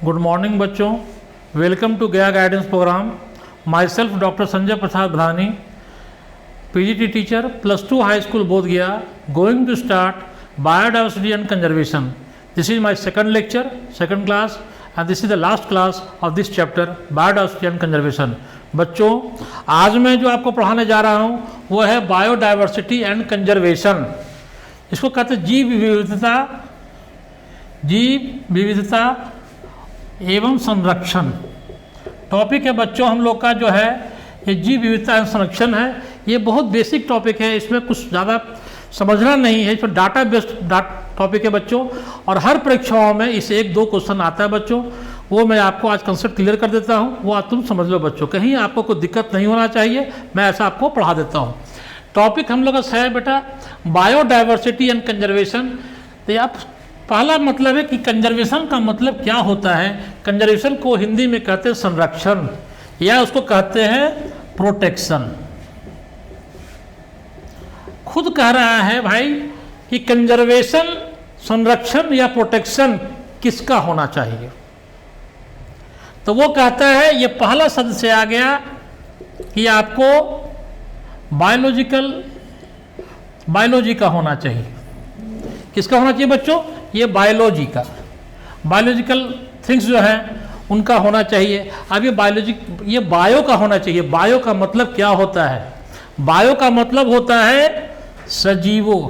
Good morning बच्चों, welcome to Gaya guidance programme. Myself doctor Sanjay Prasad Bhadani, PGT teacher, +2 high school Bodh Gaya, going to start biodiversity and conservation. This is my second lecture, second class, and this is the last class of this chapter biodiversity and conservation. बच्चों, आज मैं जो आपको पढ़ाने जा रहा हूँ वो है बायोडाइवर्सिटी एंड कंजर्वेशन। इसको कहते हैं जीव विविधता एवं संरक्षण। टॉपिक है बच्चों हम लोग का जो है ये जीव विविधता एवं संरक्षण है। ये बहुत बेसिक टॉपिक है, इसमें कुछ ज़्यादा समझना नहीं है। इसमें डाटा बेस्ड टॉपिक है बच्चों, और हर परीक्षाओं में इसे 1-2 क्वेश्चन आता है बच्चों। वो मैं आपको आज कंसेप्ट क्लियर कर देता हूँ, वो आप तुम समझ लो बच्चों, कहीं आपको कोई दिक्कत नहीं होना चाहिए, मैं ऐसा आपको पढ़ा देता हूँ। टॉपिक हम लोग का है बेटा बायोडाइवर्सिटी एंड कंजर्वेशन। तो आप पहला मतलब है कि कंजर्वेशन का मतलब क्या होता है। कंजर्वेशन को हिंदी में कहते हैं संरक्षण, या उसको कहते हैं प्रोटेक्शन। खुद कह रहा है भाई कि कंजर्वेशन, संरक्षण या प्रोटेक्शन किसका होना चाहिए। तो वो कहता है, ये पहला शब्द से आ गया कि आपको बायोलॉजी का होना चाहिए। किसका होना चाहिए बच्चों? ये बायोलॉजिकल थिंग्स जो है उनका होना चाहिए। अब ये बायो का होना चाहिए। बायो का मतलब क्या होता है? बायो का मतलब होता है सजीवों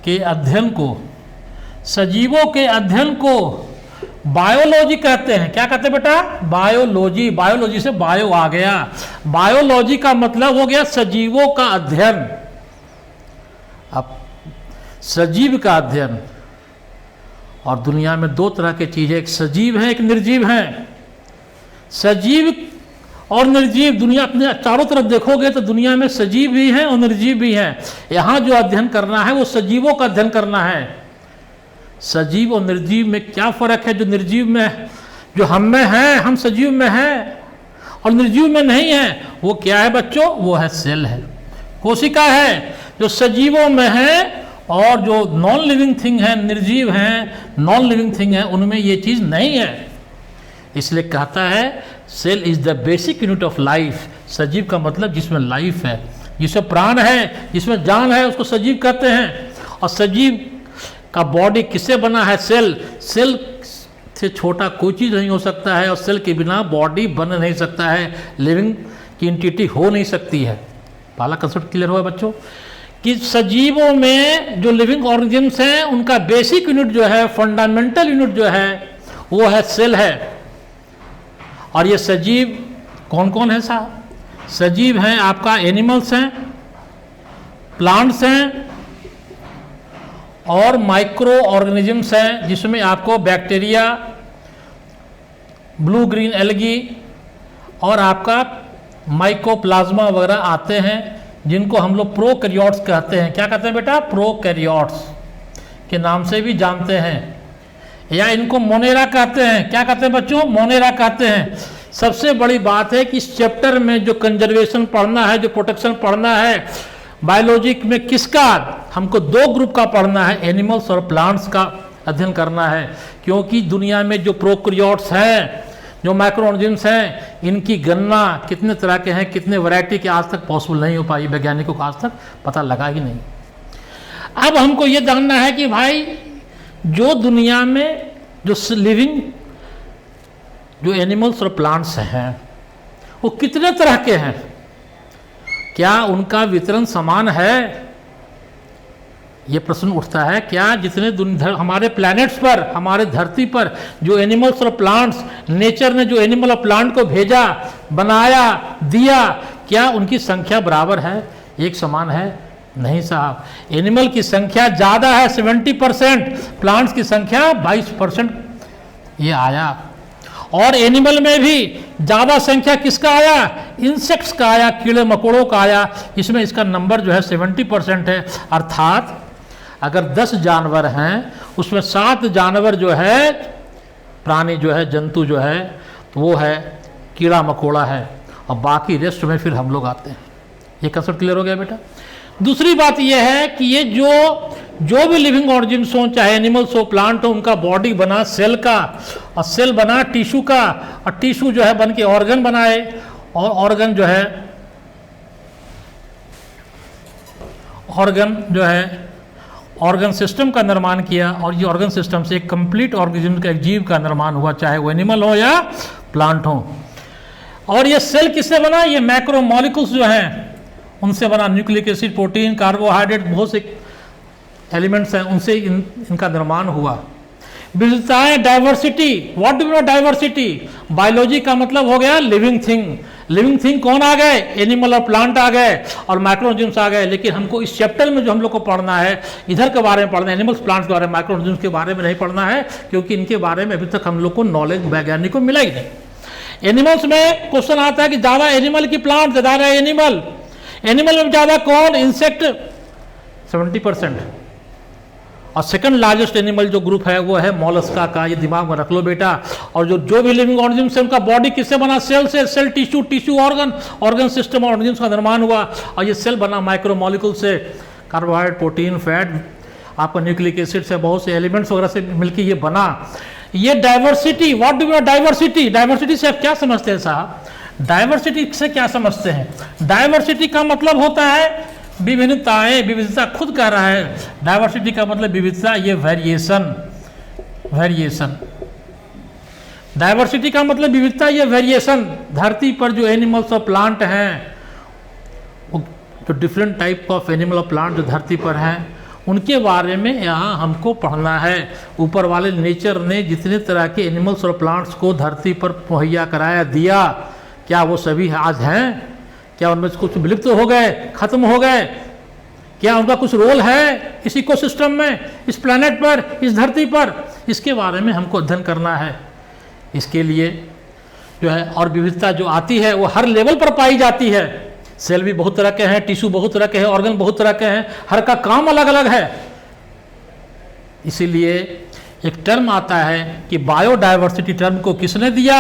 के अध्ययन को। सजीवों के अध्ययन को बायोलॉजी कहते हैं। क्या कहते हैं बेटा? बायोलॉजी। बायोलॉजी से बायो आ गया। बायोलॉजी का मतलब हो गया सजीवों का अध्ययन। अब सजीव का अध्ययन, और दुनिया में 2 तरह की चीजें, एक सजीव है, एक निर्जीव है। सजीव और निर्जीव, दुनिया अपने चारों तरफ देखोगे तो दुनिया में सजीव भी हैं और निर्जीव भी हैं। यहाँ जो अध्ययन करना है वो सजीवों का अध्ययन करना है। सजीव और निर्जीव में क्या फर्क है? जो निर्जीव में, जो हम में है, हम सजीव में हैं, और निर्जीव में नहीं है, वो क्या है बच्चों? वो है सेल है, कोशिका है। जो सजीवों में है और जो नॉन लिविंग थिंग है, निर्जीव हैं, नॉन लिविंग थिंग है, उनमें ये चीज़ नहीं है। इसलिए कहता है cell is the basic unit of life. सजीव का मतलब जिसमें लाइफ है, जिसमें प्राण है, जिसमें जान है, उसको सजीव कहते हैं। और सजीव का बॉडी किससे बना है? सेल। सेल से छोटा कोई चीज़ नहीं हो सकता है, और सेल के बिना बॉडी बन नहीं सकता है, लिविंग की एंटिटी हो नहीं सकती है। पहला कंसेप्ट क्लियर हुआ बच्चों कि सजीवों में जो लिविंग ऑर्गेनिजम्स हैं उनका बेसिक यूनिट जो है, फंडामेंटल यूनिट जो है, वो है सेल है। और ये सजीव कौन कौन है साहब? सजीव हैं आपका एनिमल्स हैं, प्लांट्स हैं, और माइक्रो ऑर्गेनिजम्स हैं, जिसमें आपको बैक्टीरिया, ब्लू ग्रीन एल्गी और आपका माइकोप्लाज्मा वगैरह आते हैं, जिनको हम लोग प्रोकैरियोट्स कहते हैं। क्या कहते हैं बेटा? प्रोकैरियोट्स के नाम से भी जानते हैं, या इनको मोनेरा कहते हैं। क्या कहते हैं बच्चों? मोनेरा कहते हैं। सबसे बड़ी बात है कि इस चैप्टर में जो कंजर्वेशन पढ़ना है, जो प्रोटेक्शन पढ़ना है, बायोलॉजी में किसका? हमको 2 ग्रुप का पढ़ना है, एनिमल्स और प्लांट्स का अध्ययन करना है। क्योंकि दुनिया में जो प्रोकैरियोट्स हैं, जो माइक्रो ऑर्गेनिजम्स हैं, इनकी गणना कितने तरह के हैं, कितने वैरायटी के, आज तक पॉसिबल नहीं हो पाई, वैज्ञानिकों को आज तक पता लगा ही नहीं। अब हमको ये जानना है कि भाई जो दुनिया में जो लिविंग, जो एनिमल्स और प्लांट्स हैं, वो कितने तरह के हैं? क्या उनका वितरण समान है? ये प्रश्न उठता है। क्या जितने हमारे प्लैनेट्स पर, हमारे धरती पर जो एनिमल्स और प्लांट्स, नेचर ने जो एनिमल और प्लांट को भेजा, बनाया, दिया, क्या उनकी संख्या बराबर है, एक समान है? नहीं साहब। एनिमल की संख्या ज़्यादा है 70%, प्लांट्स की संख्या 22% ये आया। और एनिमल में भी ज़्यादा संख्या किसका आया? इंसेक्ट्स का आया, कीड़े मकोड़ों का आया। इसमें इसका नंबर जो है 70% है। अर्थात अगर 10 जानवर हैं, उसमें 7 जानवर जो है, प्राणी जो है, जंतु जो है, तो वो है कीड़ा मकोड़ा है, और बाकी रेस्ट में फिर हम लोग आते हैं। ये कंसेप्ट क्लियर हो गया बेटा? दूसरी बात यह है कि ये जो जो भी लिविंग ऑर्गेनिम्स हो, चाहे एनिमल्स हो, प्लांट हो, उनका बॉडी बना सेल का, और सेल बना टिश्यू का, और टिश्यू जो है बन के ऑर्गन बनाए, और ऑर्गन जो है ऑर्गन सिस्टम का निर्माण किया, और ये ऑर्गन सिस्टम से एक कंप्लीट ऑर्गेनिज्म का, एक जीव का निर्माण हुआ, चाहे वो एनिमल हो या प्लांट हो। और ये सेल किससे बना? ये मैक्रो मॉलिक्यूल्स जो हैं उनसे बना, न्यूक्लिक एसिड, प्रोटीन, कार्बोहाइड्रेट, बहुत से एलिमेंट्स हैं, उनसे इनका निर्माण हुआ। विविधताएं, diversity. What do you know diversity? Biology का मतलब हो गया लिविंग थिंग। लिविंग थिंग कौन आ गए? एनिमल और प्लांट आ गए और माइक्रोऑर्गेनिज्म्स आ गए। लेकिन हमको इस चैप्टर में जो हम लोग को पढ़ना है, इधर के बारे में पढ़ना है, एनिमल्स, प्लांट्स के बारे में, माइक्रोऑर्गेनिज्म्स के बारे में नहीं पढ़ना है, क्योंकि इनके बारे में अभी तक हम लोग को नॉलेज वैज्ञानिक को मिला ही नहीं। एनिमल्स में क्वेश्चन आता है कि ज़्यादा एनिमल की प्लांट, ज़्यादा एनिमल। एनिमल में ज़्यादा कौन? इंसेक्ट 70%, और सेकंड लार्जेस्ट एनिमल जो ग्रुप है वो है मॉलस्का का। ये दिमाग में रख लो बेटा। और जो भी लिविंग ऑर्गेनिज्म है उनका बॉडी किससे बना? सेल से। Cell tissue, tissue organ system organism का निर्माण हुआ, और ये सेल बना माइक्रो मॉलिक्यूल से, कार्बोहाइड्रेट, प्रोटीन, फैट, आपका न्यूक्लिक एसिड से, बहुत से एलिमेंट्स वगैरह से मिलकर ये बना। ये diversity. What do you know diversity? Diversity से आप क्या समझते हैं साहब? डाइवर्सिटी से क्या समझते हैं? डाइवर्सिटी का मतलब होता है विभिन्नताएं। विविधता खुद कह रहा है, डाइवर्सिटी का मतलब विविधता, ये वेरिएशन। डाइवर्सिटी का मतलब विविधता, ये वेरिएशन। धरती पर जो एनिमल्स और प्लांट हैं, जो डिफरेंट टाइप ऑफ एनिमल और प्लांट जो धरती पर हैं, उनके बारे में यहाँ हमको पढ़ना है। ऊपर वाले नेचर ने जितने तरह के एनिमल्स और प्लांट्स को धरती पर मुहैया कराया दिया, क्या वो सभी आज हैं? क्या उनमें से कुछ विलुप्त हो गए, खत्म हो गए? क्या उनका कुछ रोल है इस इकोसिस्टम में, इस प्लैनेट पर, इस धरती पर? इसके बारे में हमको अध्ययन करना है। इसके लिए जो है, और विविधता जो आती है वो हर लेवल पर पाई जाती है। सेल भी बहुत तरह के हैं, टिश्यू बहुत तरह के हैं, ऑर्गन बहुत तरह के हैं, हर का काम अलग अलग है। इसीलिए एक टर्म आता है कि बायोडाइवर्सिटी। टर्म को किसने दिया?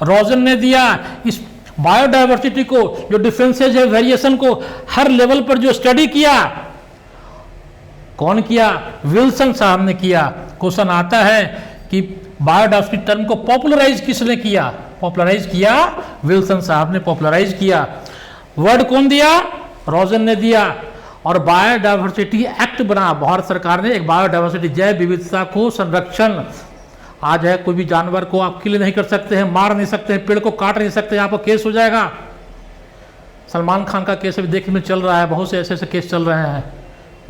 रोजन ने दिया। इस बायोडाइवर्सिटी को, जो डिफरेंसेज है, वेरिएशन को हर लेवल पर जो स्टडी किया, कौन किया? विल्सन साहब ने किया। क्वेश्चन आता है कि बायोडाइवर्सिटी टर्म को पॉपुलराइज किसने किया? पॉपुलराइज किया विल्सन साहब ने, पॉपुलराइज किया। वर्ड कौन दिया? रोजन ने दिया। और बायोडाइवर्सिटी एक्ट बना, भारत सरकार ने एक बायोडाइवर्सिटी, जैव विविधता को संरक्षण। आज है, कोई भी जानवर को आप किल नहीं कर सकते हैं, मार नहीं सकते हैं, पेड़ को काट नहीं सकते हैं, आपको केस हो जाएगा। सलमान खान का केस अभी देखने में चल रहा है, बहुत से ऐसे ऐसे केस चल रहे हैं,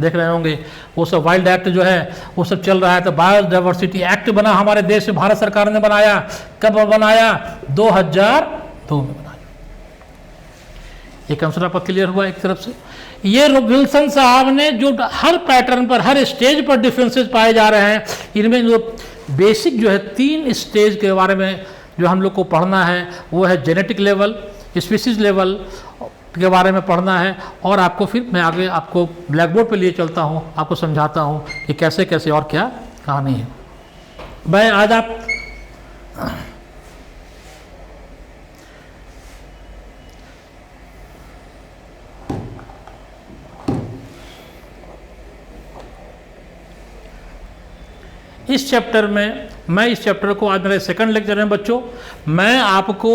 देख रहे होंगे। वो सब वाइल्ड एक्ट जो है वो सब चल रहा है। तो बायोडाइवर्सिटी एक्ट बना हमारे देश में, भारत सरकार ने बनाया। कब बनाया? 2002 में बनाया। एक आंसर आपका क्लियर हुआ एक तरफ से। ये विल्सन साहब ने जो हर पैटर्न पर, हर स्टेज पर डिफरेंसेस पाए जा रहे हैं, इनमें जो बेसिक जो है 3 स्टेज के बारे में जो हम लोग को पढ़ना है, वो है जेनेटिक लेवल, स्पीसीज लेवल के बारे में पढ़ना है। और आपको फिर मैं आगे आपको ब्लैक बोर्ड पे लिए चलता हूँ, आपको समझाता हूँ कि कैसे कैसे और क्या कहानी है। मैं आज आप इस चैप्टर में, मैं इस चैप्टर को, आज मेरे सेकंड लेक्चर में बच्चों, मैं आपको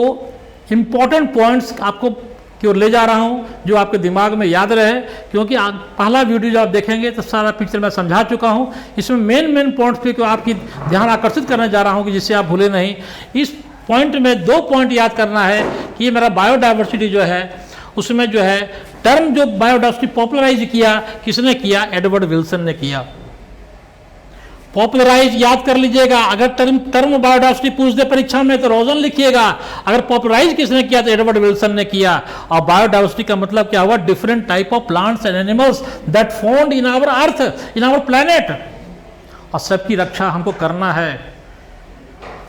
इम्पोर्टेंट पॉइंट्स आपको की ओर ले जा रहा हूं जो आपके दिमाग में याद रहे। क्योंकि पहला वीडियो जो आप देखेंगे तो सारा पिक्चर मैं समझा चुका हूं। इसमें मेन पॉइंट्स पे को आपकी ध्यान आकर्षित करने जा रहा हूं कि जिससे आप भूले नहीं। इस पॉइंट में 2 पॉइंट याद करना है कि ये मेरा बायोडाइवर्सिटी जो है, उसमें जो है टर्म जो बायोडाइवर्सिटी पॉपुलराइज किया, किसने किया? एडवर्ड विल्सन ने किया। पॉपुलराइज याद कर लीजिएगा। अगर टर्म बायोडाइवर्सिटी पूछ दे परीक्षा में तो रोजन लिखिएगा। अगर पॉपुलराइज किसने किया तो एडवर्ड विल्सन ने किया। और बायोडाइवर्सिटी का मतलब क्या हुआ? Different type of plants and animals that found in our earth, in our planet. और सबकी रक्षा हमको करना है।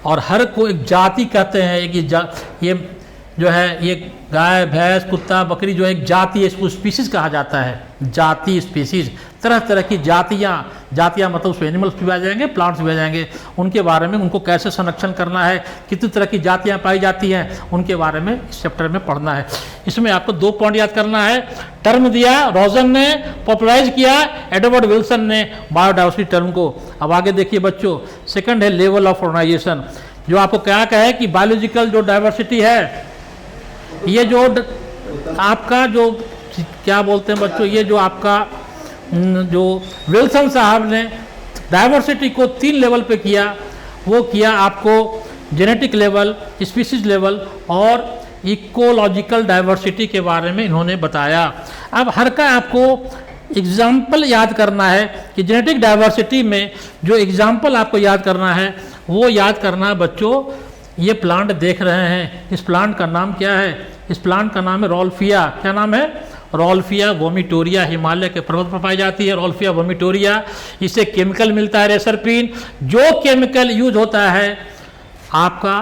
और हर को एक जाति कहते हैं कि जो है ये गाय भैंस कुत्ता बकरी जो है एक जातीय स्पीसीज कहा जाता है, जातीय स्पीसीज। तरह तरह की जातियाँ मतलब उसमें एनिमल्स भी आ जाएंगे, प्लांट्स भी आ जाएंगे। उनके बारे में, उनको कैसे संरक्षण करना है, कितनी तरह की जातियाँ पाई जाती हैं, उनके बारे में इस चैप्टर में पढ़ना है। इसमें आपको 2 पॉइंट याद करना है। टर्म दिया रॉजन ने, पॉपुलराइज किया एडवर्ड विल्सन ने बायोडाइवर्सिटी टर्म को। अब आगे देखिए बच्चों, सेकंड है लेवल ऑफ ऑर्गेनाइजेशन, जो आपको क्या कहे कि बायोलॉजिकल जो डाइवर्सिटी है, ये जो आपका जो क्या बोलते हैं बच्चों, ये जो आपका जो विल्सन साहब ने डाइवर्सिटी को 3 लेवल पे किया, वो किया आपको जेनेटिक लेवल, स्पीसीज लेवल और इकोलॉजिकल डाइवर्सिटी के बारे में इन्होंने बताया। अब हर का आपको एग्जाम्पल याद करना है कि जेनेटिक डाइवर्सिटी में जो एग्जाम्पल आपको याद करना है वो याद करना है बच्चों। ये प्लांट देख रहे हैं, इस प्लांट का नाम क्या है? इस प्लांट का नाम है रॉल्फिया। क्या नाम है? Rauwolfia vomitoria. हिमालय के पर्वत पर पाई जाती है रॉल्फिया वोमिटोरिया। इससे केमिकल मिलता है रेसरपिन, जो केमिकल यूज होता है आपका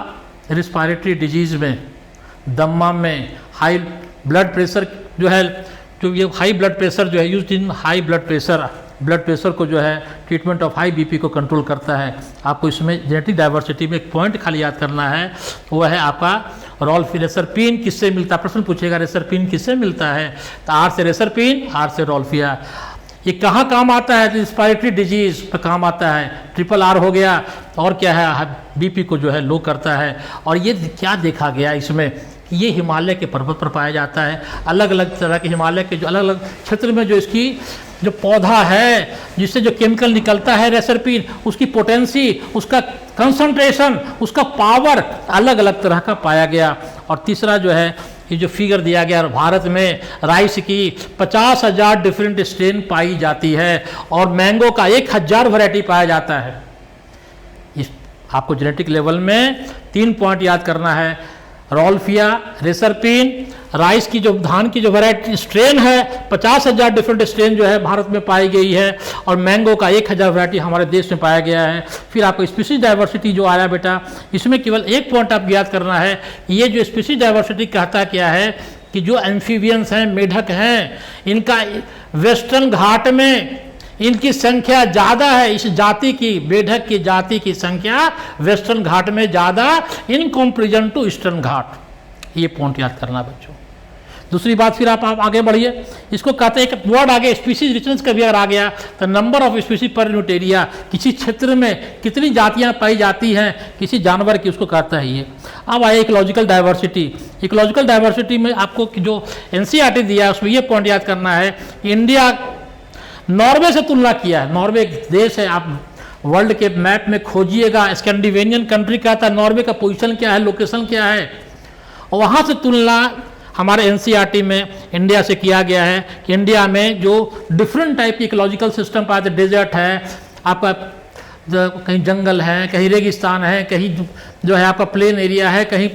रिस्पायरेटरी डिजीज में, दमा में, हाई ब्लड प्रेशर जो है, जो ये हाई ब्लड प्रेशर जो है use in high blood pressure को जो है ट्रीटमेंट ऑफ हाई बीपी को कंट्रोल करता है। आपको इसमें जेनेटिक डाइवर्सिटी में एक पॉइंट खाली याद करना है, वो है आपका रेसरपिन किससे मिलता है। प्रश्न पूछेगा रेसरपिन किससे मिलता है, तो आर से रेसरपिन, आर से रॉल्फिया। ये कहाँ काम आता है? रिस्पायरेटरी डिजीज पर काम आता है। ट्रिपल आर हो गया, और क्या है बीपी को जो है लो करता है। और ये क्या देखा गया इसमें, ये हिमालय के पर्वत पर पाया जाता है। अलग अलग तरह के हिमालय के जो अलग अलग क्षेत्र में जो इसकी जो पौधा है जिससे जो केमिकल निकलता है रेसरपिन, उसकी पोटेंसी, उसका कंसंट्रेशन, उसका पावर अलग अलग तरह का पाया गया। और तीसरा जो है ये जो फिगर दिया गया, भारत में राइस की 50,000 डिफरेंट स्ट्रेन पाई जाती है और मैंगो का 1,000 वैरायटी पाया जाता है। इस आपको जेनेटिक लेवल में 3 पॉइंट याद करना है। रॉल्फिया, रेसरपिन, राइस की जो धान की जो वैरायटी स्ट्रेन है 50,000 डिफरेंट स्ट्रेन जो है भारत में पाई गई है, और मैंगो का 1,000 वैरायटी हमारे देश में पाया गया है। फिर आपको स्पीसीज डाइवर्सिटी जो आया बेटा, इसमें केवल एक पॉइंट आप याद करना है। ये जो स्पीसीज डाइवर्सिटी कहता क्या है कि जो एम्फीबियंस हैं, मेढक हैं, इनका वेस्टर्न घाट में इनकी संख्या ज़्यादा है। इस जाति की, मेढक की जाति की संख्या वेस्टर्न घाट में ज़्यादा इन कंपेरिजन टू ईस्टर्न घाट। ये पॉइंट याद करना बच्चों। दूसरी बात, फिर आप आगे बढ़िए, इसको कहते हैं एक वर्ड आगे स्पीसीज रिचनेस का भी अगर आ गया तो number of species per unit area, किसी क्षेत्र में कितनी जातियां पाई जाती हैं किसी जानवर की, उसको कहता है ये। अब आए इकोलॉजिकल डाइवर्सिटी। इकोलॉजिकल डाइवर्सिटी में आपको जो एनसीईआरटी दिया है उसमें ये पॉइंट याद करना है, इंडिया नॉर्वे से तुलना किया है। नॉर्वे एक देश है, आप वर्ल्ड के मैप में खोजिएगा, स्कैंडिनेवियन कंट्री का था, नॉर्वे का पोजीशन क्या है, लोकेशन क्या है, और वहाँ से तुलना हमारे एनसीईआरटी में इंडिया से किया गया है कि इंडिया में जो डिफरेंट टाइप की इकोलॉजिकल सिस्टम पाया, डेजर्ट है आपका, कहीं जंगल है, कहीं रेगिस्तान है, कहीं जो है आपका प्लेन एरिया है, कहीं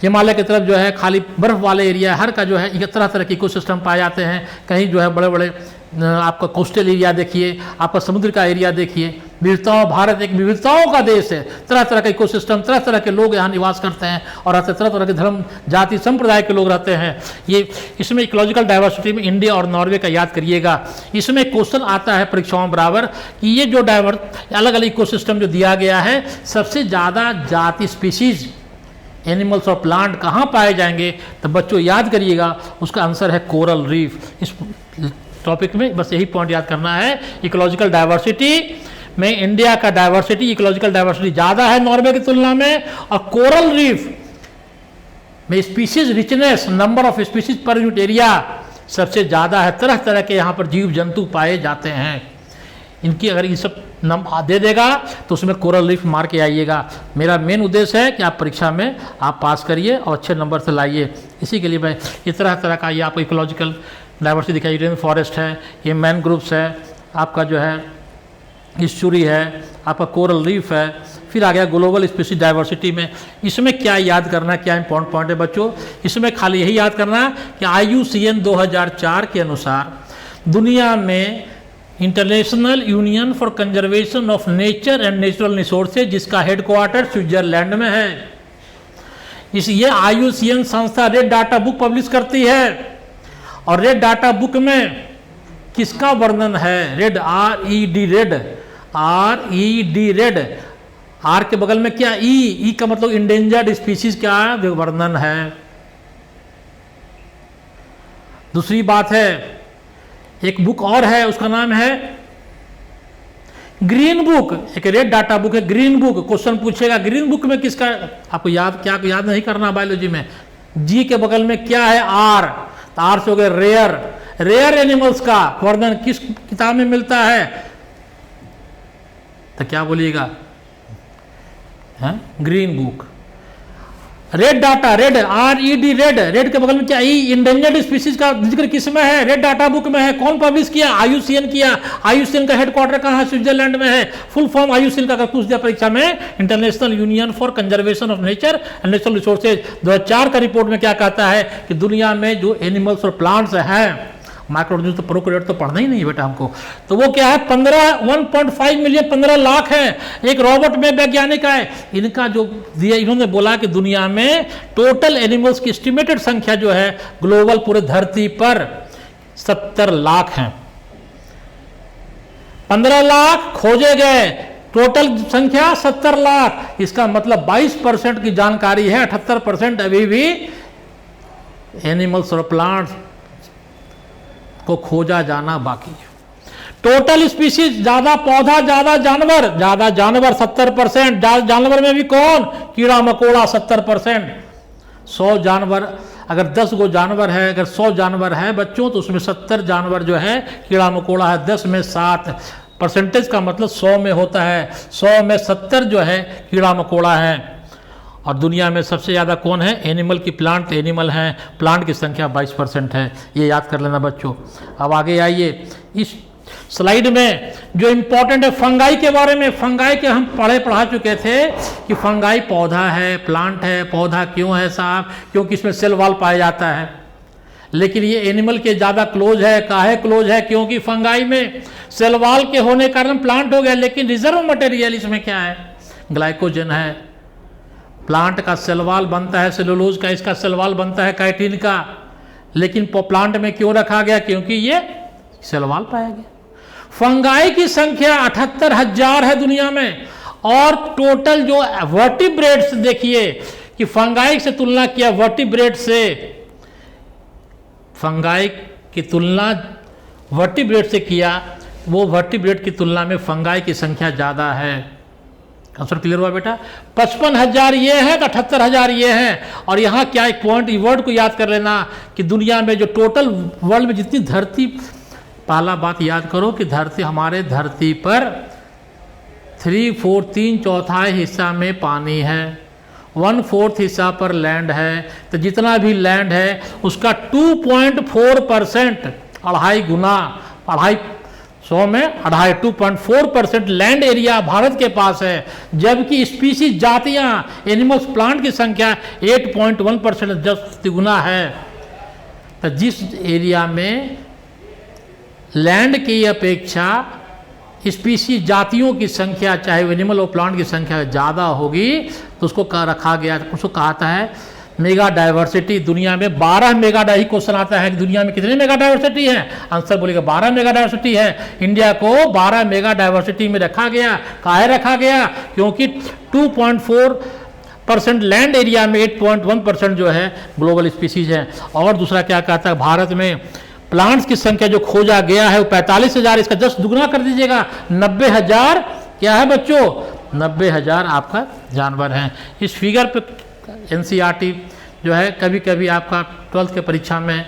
हिमालय की तरफ जो है खाली बर्फ वाले एरिया है, हर का जो है तरह तरह के इकोसिस्टम पाए जाते हैं। कहीं जो है बड़े बड़े आपका कोस्टल एरिया देखिए, आपका समुद्र का एरिया देखिए। विविधताओं, भारत एक विविधताओं का देश है, तरह तरह का इकोसिस्टम, तरह तरह के लोग यहाँ निवास करते हैं और तरह तरह के धर्म, जाति, संप्रदाय के लोग रहते हैं। ये इसमें इकोलॉजिकल डाइवर्सिटी में इंडिया और नॉर्वे का याद करिएगा। इसमें क्वेश्चन आता है परीक्षाओं बराबर कि ये जो अलग अलग इकोसिस्टम जो दिया गया है, सबसे ज़्यादा जाति स्पीसीज एनिमल्स और प्लांट कहाँ पाए जाएंगे, तो बच्चों याद करिएगा उसका आंसर है कोरल रीफ। इस टॉपिक में बस यही पॉइंट याद करना है। इकोलॉजिकल डाइवर्सिटी में इंडिया का डाइवर्सिटी, इकोलॉजिकल डाइवर्सिटी ज़्यादा है नॉर्वे की तुलना में, और कोरल रीफ में species richness, number of species per unit area सबसे ज़्यादा है। तरह तरह के यहाँ पर जीव जंतु पाए जाते हैं। इनकी अगर ये सब दे देगा तो उसमें कोरल रीफ मार के आइएगा। मेरा मेन उद्देश्य है कि आप परीक्षा में आप पास करिए और अच्छे नंबर से लाइए। इसी के लिए मैं ये तरह तरह का ये आपको इकोलॉजिकल डाइवर्सिटी दिखाई, रेन फॉरेस्ट है, ये मैनग्रोव्स है, आपका जो है इस्चुरी है, आपका कोरल रीफ है। फिर आ गया ग्लोबल स्पीसीज डाइवर्सिटी में। इसमें क्या याद करना, क्या इंपॉर्टेंट पॉइंट है बच्चों, इसमें खाली यही याद करना कि IUCN 2004 के अनुसार दुनिया में international union for conservation of nature and natural resources, जिसका हेडक्वार्टर स्विट्जरलैंड में है, इस ये IUCN संस्था रेड डाटा बुक पब्लिश करती है, और रेड डाटा बुक में किसका वर्णन है? Red, RED, red, RED, red, R के बगल में क्या? ई का मतलब इंडेंजर्ड स्पीशीज का वर्णन है। दूसरी बात है, एक बुक और है, उसका नाम है ग्रीन बुक। एक रेड डाटा बुक है, ग्रीन बुक। क्वेश्चन पूछेगा ग्रीन बुक में किसका, आपको याद नहीं करना बायोलॉजी में। जी के बगल में क्या है? आर। आर से हो गए रेयर एनिमल्स का वर्णन किस किताब में मिलता है? तो क्या बोलिएगा? Green book. Red data, red, RED, red, red के बगल में क्या? ई। इंडेंजर्ड स्पीशीज का जिक्र किस में है? रेड डाटा बुक में है। कौन पब्लिश किया? IUCN किया। IUCN का हेडक्वार्टर कहाँ है? स्विट्जरलैंड में है। फुल फॉर्म IUCN का अगर पूछ दिया परीक्षा में, international union for conservation of nature and natural resources, 2004 का रिपोर्ट में क्या कहता है कि दुनिया में जो एनिमल्स और प्लांट्स हैं, माइक्रोऑर्गेनिज्म तो प्रोकैरियोट तो पढ़ना ही नहीं है बेटा हमको, तो वो क्या है? 1.5 मिलियन, 15 लाख है। एक रॉबर्ट में वैज्ञानिक है, इनका जो दिया, इन्होंने बोला कि दुनिया में टोटल एनिमल्स की एस्टिमेटेड संख्या जो है ग्लोबल पूरे धरती पर 70 लाख हैं। 15 लाख खोजे गए, टोटल संख्या 70 लाख। इसका मतलब 22% की जानकारी है, 78% अभी भी एनिमल्स और प्लांट्स को खोजा जाना बाकी है। टोटल स्पीशीज, ज्यादा पौधा ज्यादा जानवर 70%। जानवर में भी कौन? कीड़ा मकोड़ा 70%। 100 जानवर, अगर 10 गो जानवर है, अगर 100 जानवर है बच्चों, तो उसमें 70 जानवर जो है कीड़ा मकोड़ा है। 10 में 7 परसेंटेज का मतलब 100 में होता है। 100 में 70 जो है कीड़ा मकोड़ा है। और दुनिया में सबसे ज़्यादा कौन है? एनिमल की, प्लांट एनिमल हैं, प्लांट की संख्या 22% है। ये याद कर लेना बच्चों। अब आगे आइए, इस स्लाइड में जो इम्पोर्टेंट है फंगाई के बारे में। फंगाई के हम पढ़ा चुके थे कि फंगाई पौधा है, प्लांट है। पौधा क्यों है साहब? क्योंकि इसमें सेल वॉल पाया जाता है। लेकिन ये एनिमल के ज़्यादा क्लोज है। काहे क्लोज है? क्योंकि फंगाई में सेल वॉल के होने के कारण प्लांट हो गया, लेकिन रिजर्व मटेरियल इसमें क्या है? ग्लाइकोजन है। प्लांट का सेल वॉल बनता है सेलुलोज का, इसका सेल वॉल बनता है काइटिन का। लेकिन प्लांट में क्यों रखा गया? क्योंकि ये सेल वॉल पाया गया। फंगाई की संख्या 78,000 है दुनिया में। और टोटल जो वर्टिब्रेट्स देखिए कि फंगाई से तुलना किया वर्टिब्रेट से, फंगाई की तुलना वर्टिब्रेट से किया, वो वर्टिब्रेट की तुलना में फंगाई की संख्या ज़्यादा है। आंसर क्लियर हुआ बेटा? 55,000 ये है, 78,000 ये हैं। और यहाँ क्या एक पॉइंट, वर्ड को याद कर लेना कि दुनिया में जो टोटल वर्ल्ड में जितनी धरती, पहला बात याद करो कि धरती, हमारे धरती पर 3/4 हिस्सा में पानी है, 1/4 हिस्सा पर लैंड है। तो जितना भी लैंड है उसका 2.4%, 2.5 गुना, 100 में 2.4% लैंड एरिया भारत के पास है। जबकि स्पीसीज, जातियां, एनिमल्स, प्लांट की संख्या 8.1%, 10 तिगुना है। तो जिस एरिया में लैंड की अपेक्षा स्पीसीज, जातियों की संख्या, चाहे वो एनिमल और प्लांट की संख्या ज़्यादा होगी, तो उसको रखा गया, उसको कहता है मेगा डाइवर्सिटी। दुनिया में 12 मेगा डाइवर्सिटी, क्वेश्चन आता है कि दुनिया में कितने मेगा डाइवर्सिटी है? आंसर बोलेगा 12 मेगा डाइवर्सिटी है। इंडिया को 12 मेगा डाइवर्सिटी में रखा गया। काहे रखा गया? क्योंकि 2.4% लैंड एरिया में 8.1% जो है ग्लोबल स्पीसीज है। और दूसरा क्या कहता है, भारत में प्लांट्स की संख्या जो खोजा गया है वो 45,000, इसका 10 दुगना कर दीजिएगा, 90,000 क्या है बच्चों? 90,000 आपका जानवर हैं। इस फिगर पे NCERT जो है कभी कभी आपका 12th के परीक्षा में,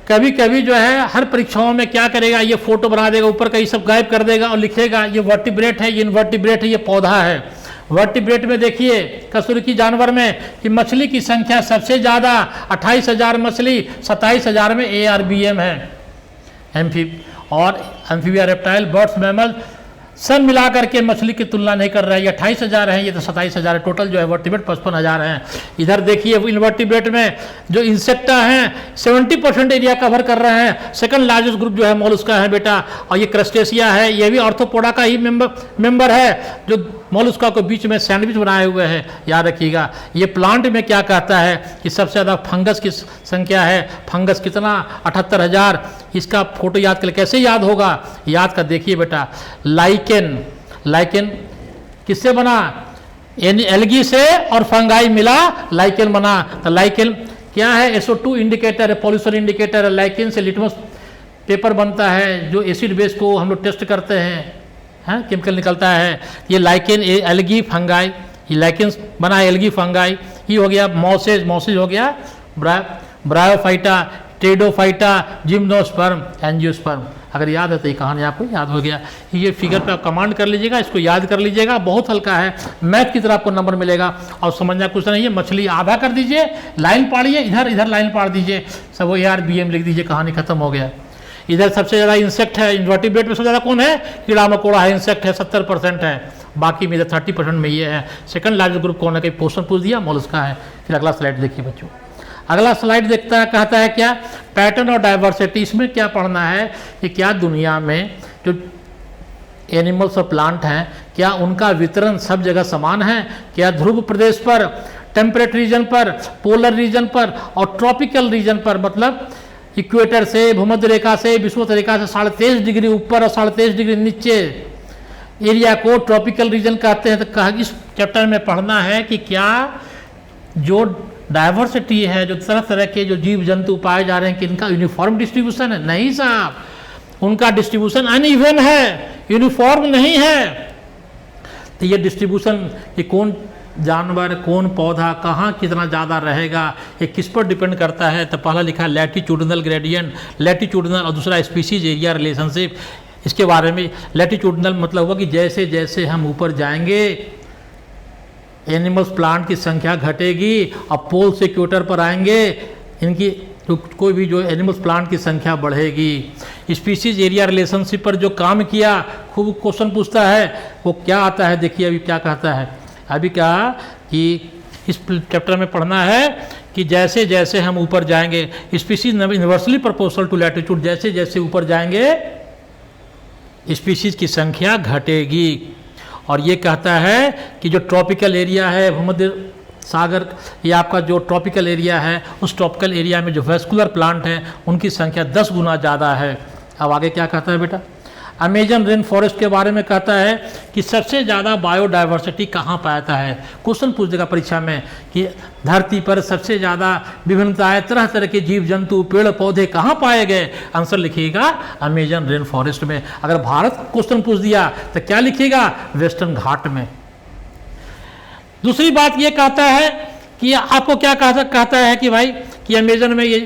कभी कभी जो है हर परीक्षाओं में क्या करेगा, ये फोटो बना देगा, ऊपर का ये सब गायब कर देगा और लिखेगा ये वर्टिब्रेट है, ये इनवर्टिब्रेट है, ये पौधा है। वर्टिब्रेट में देखिए कशुरकी जानवर में कि मछली की संख्या सबसे ज़्यादा 28,000 मछली, 27,000 में ARBM है, और एम्फीबिया, रेप्टाइल, बर्ड्स, मैमल सब मिला करके मछली की तुलना नहीं कर रहा है। ये 28,000 है, ये तो 27,000 है। टोटल जो है वर्टिब्रेट 55,000 हैं। इधर देखिए इनवर्टिब्रेट में जो इंसेक्टा हैं 70% एरिया कवर कर रहे हैं। सेकंड लार्जेस्ट ग्रुप जो है मोलस्का है बेटा, और ये क्रस्टेशिया है, ये भी ऑर्थोपोडा का ही मेंबर है, जो मोलस्का को बीच में सैंडविच बनाए हुए हैं, याद रखिएगा। ये प्लांट में क्या कहता है कि सबसे ज़्यादा फंगस की संख्या है, फंगस कितना 78,000। इसका फोटो याद कर, कैसे याद होगा, याद कर देखिए बेटा। लाइकेन, लाइकेन किससे बना, एल्गी से और फंगाई मिला लाइकेन बना। तो लाइकेन क्या है, SO2 इंडिकेटर है, पॉल्यूशन इंडिकेटर है। लाइकेन से लिटमस पेपर बनता है, जो एसिड बेस को हम लोग टेस्ट करते हैं, केमिकल निकलता है। ये लाइकेन एल्गी फंगाई, ये लाइकेन बना एल्गी फंगाई। ये हो गया मॉसेज, मॉसेज हो गया ब्रायोफाइटा, टेडोफाइटा, जिम्नोस्पर्म, एंजियोस्पर्म। अगर याद है तो ये कहानी आपको याद हो गया। ये फिगर पे आप कमांड कर लीजिएगा, इसको याद कर लीजिएगा, बहुत हल्का है, मैथ की तरह आपको नंबर मिलेगा। और समझना कुछ नहीं है, मछली आधा कर दीजिए, लाइन पाड़िए, इधर इधर लाइन पाड़ दीजिए, सब वो ARBM लिख दीजिए, कहानी खत्म हो गया। इधर सबसे ज़्यादा इंसेक्ट है, इन्वर्टिब्रेट में सबसे ज़्यादा कौन है, कीड़ा मकोड़ा है, इंसेक्ट है 70% है, बाकी में इधर 30% में ये है। सेकंड लार्जेस्ट ग्रुप कौन है, कहीं पोषण पूछ दिया, मोलस्का है। फिर अगला स्लाइड देखिए बच्चों, अगला स्लाइड देखता है, कहता है क्या, पैटर्न और डाइवर्सिटी। इसमें क्या पढ़ना है कि क्या दुनिया में जो एनिमल्स और प्लांट हैं, क्या उनका वितरण सब जगह समान है, क्या ध्रुव प्रदेश पर, टेम्परेट रीजन पर, पोलर रीजन पर और ट्रॉपिकल रीजन पर, मतलब इक्वेटर से, भूमध्य रेखा से, विषुवत रेखा से 23.5 डिग्री ऊपर और 23.5 डिग्री नीचे एरिया को ट्रॉपिकल रीजन कहते हैं। तो इस चैप्टर में पढ़ना है कि क्या जो डाइवर्सिटी है, जो तरह तरह के जो जीव जंतु पाए जा रहे हैं, कि इनका यूनिफॉर्म डिस्ट्रीब्यूशन है, नहीं साहब, उनका डिस्ट्रीब्यूशन अनइवन है, यूनिफॉर्म नहीं है। तो ये डिस्ट्रीब्यूशन कि कौन जानवर, कौन पौधा कहाँ कितना ज़्यादा रहेगा, ये किस पर डिपेंड करता है। तो पहला लिखा लैटिट्यूडनल ग्रेडियंट, लैटिट्यूडनल, और दूसरा स्पीसीज एरिया रिलेशनशिप। इसके बारे में लैटिट्यूडनल मतलब हुआ कि जैसे जैसे हम ऊपर जाएंगे एनिमल्स प्लांट की संख्या घटेगी, और पोल से इक्वेटर पर आएंगे इनकी कोई भी जो एनिमल्स प्लांट की संख्या बढ़ेगी। स्पीसीज एरिया रिलेशनशिप पर जो काम किया, खूब क्वेश्चन पूछता है, वो क्या आता है देखिए। अभी क्या कहता है, अभी कहा कि इस चैप्टर में पढ़ना है कि जैसे जैसे हम ऊपर जाएंगे, species universally proportional to latitude, जैसे जैसे ऊपर जाएंगे स्पीसीज की संख्या घटेगी। और ये कहता है कि जो ट्रॉपिकल एरिया है, भूमध्य सागर, ये आपका जो ट्रॉपिकल एरिया है, उस ट्रॉपिकल एरिया में जो वेस्कुलर प्लांट हैं उनकी संख्या 10 गुना ज़्यादा है। अब आगे क्या कहता है बेटा, अमेजन रेन फॉरेस्ट के बारे में कहता है कि सबसे ज़्यादा बायोडाइवर्सिटी कहाँ पाता है। क्वेश्चन पूछ देगा परीक्षा में कि धरती पर सबसे ज़्यादा विभिन्नताएं, तरह तरह के जीव जंतु, पेड़ पौधे कहाँ पाए गए, आंसर लिखिएगा अमेजन रेन फॉरेस्ट में। अगर भारत क्वेश्चन पूछ दिया तो क्या लिखिएगा, वेस्टर्न घाट में। दूसरी बात ये कहता है कि आपको क्या कहता है कि भाई कि अमेजन में ये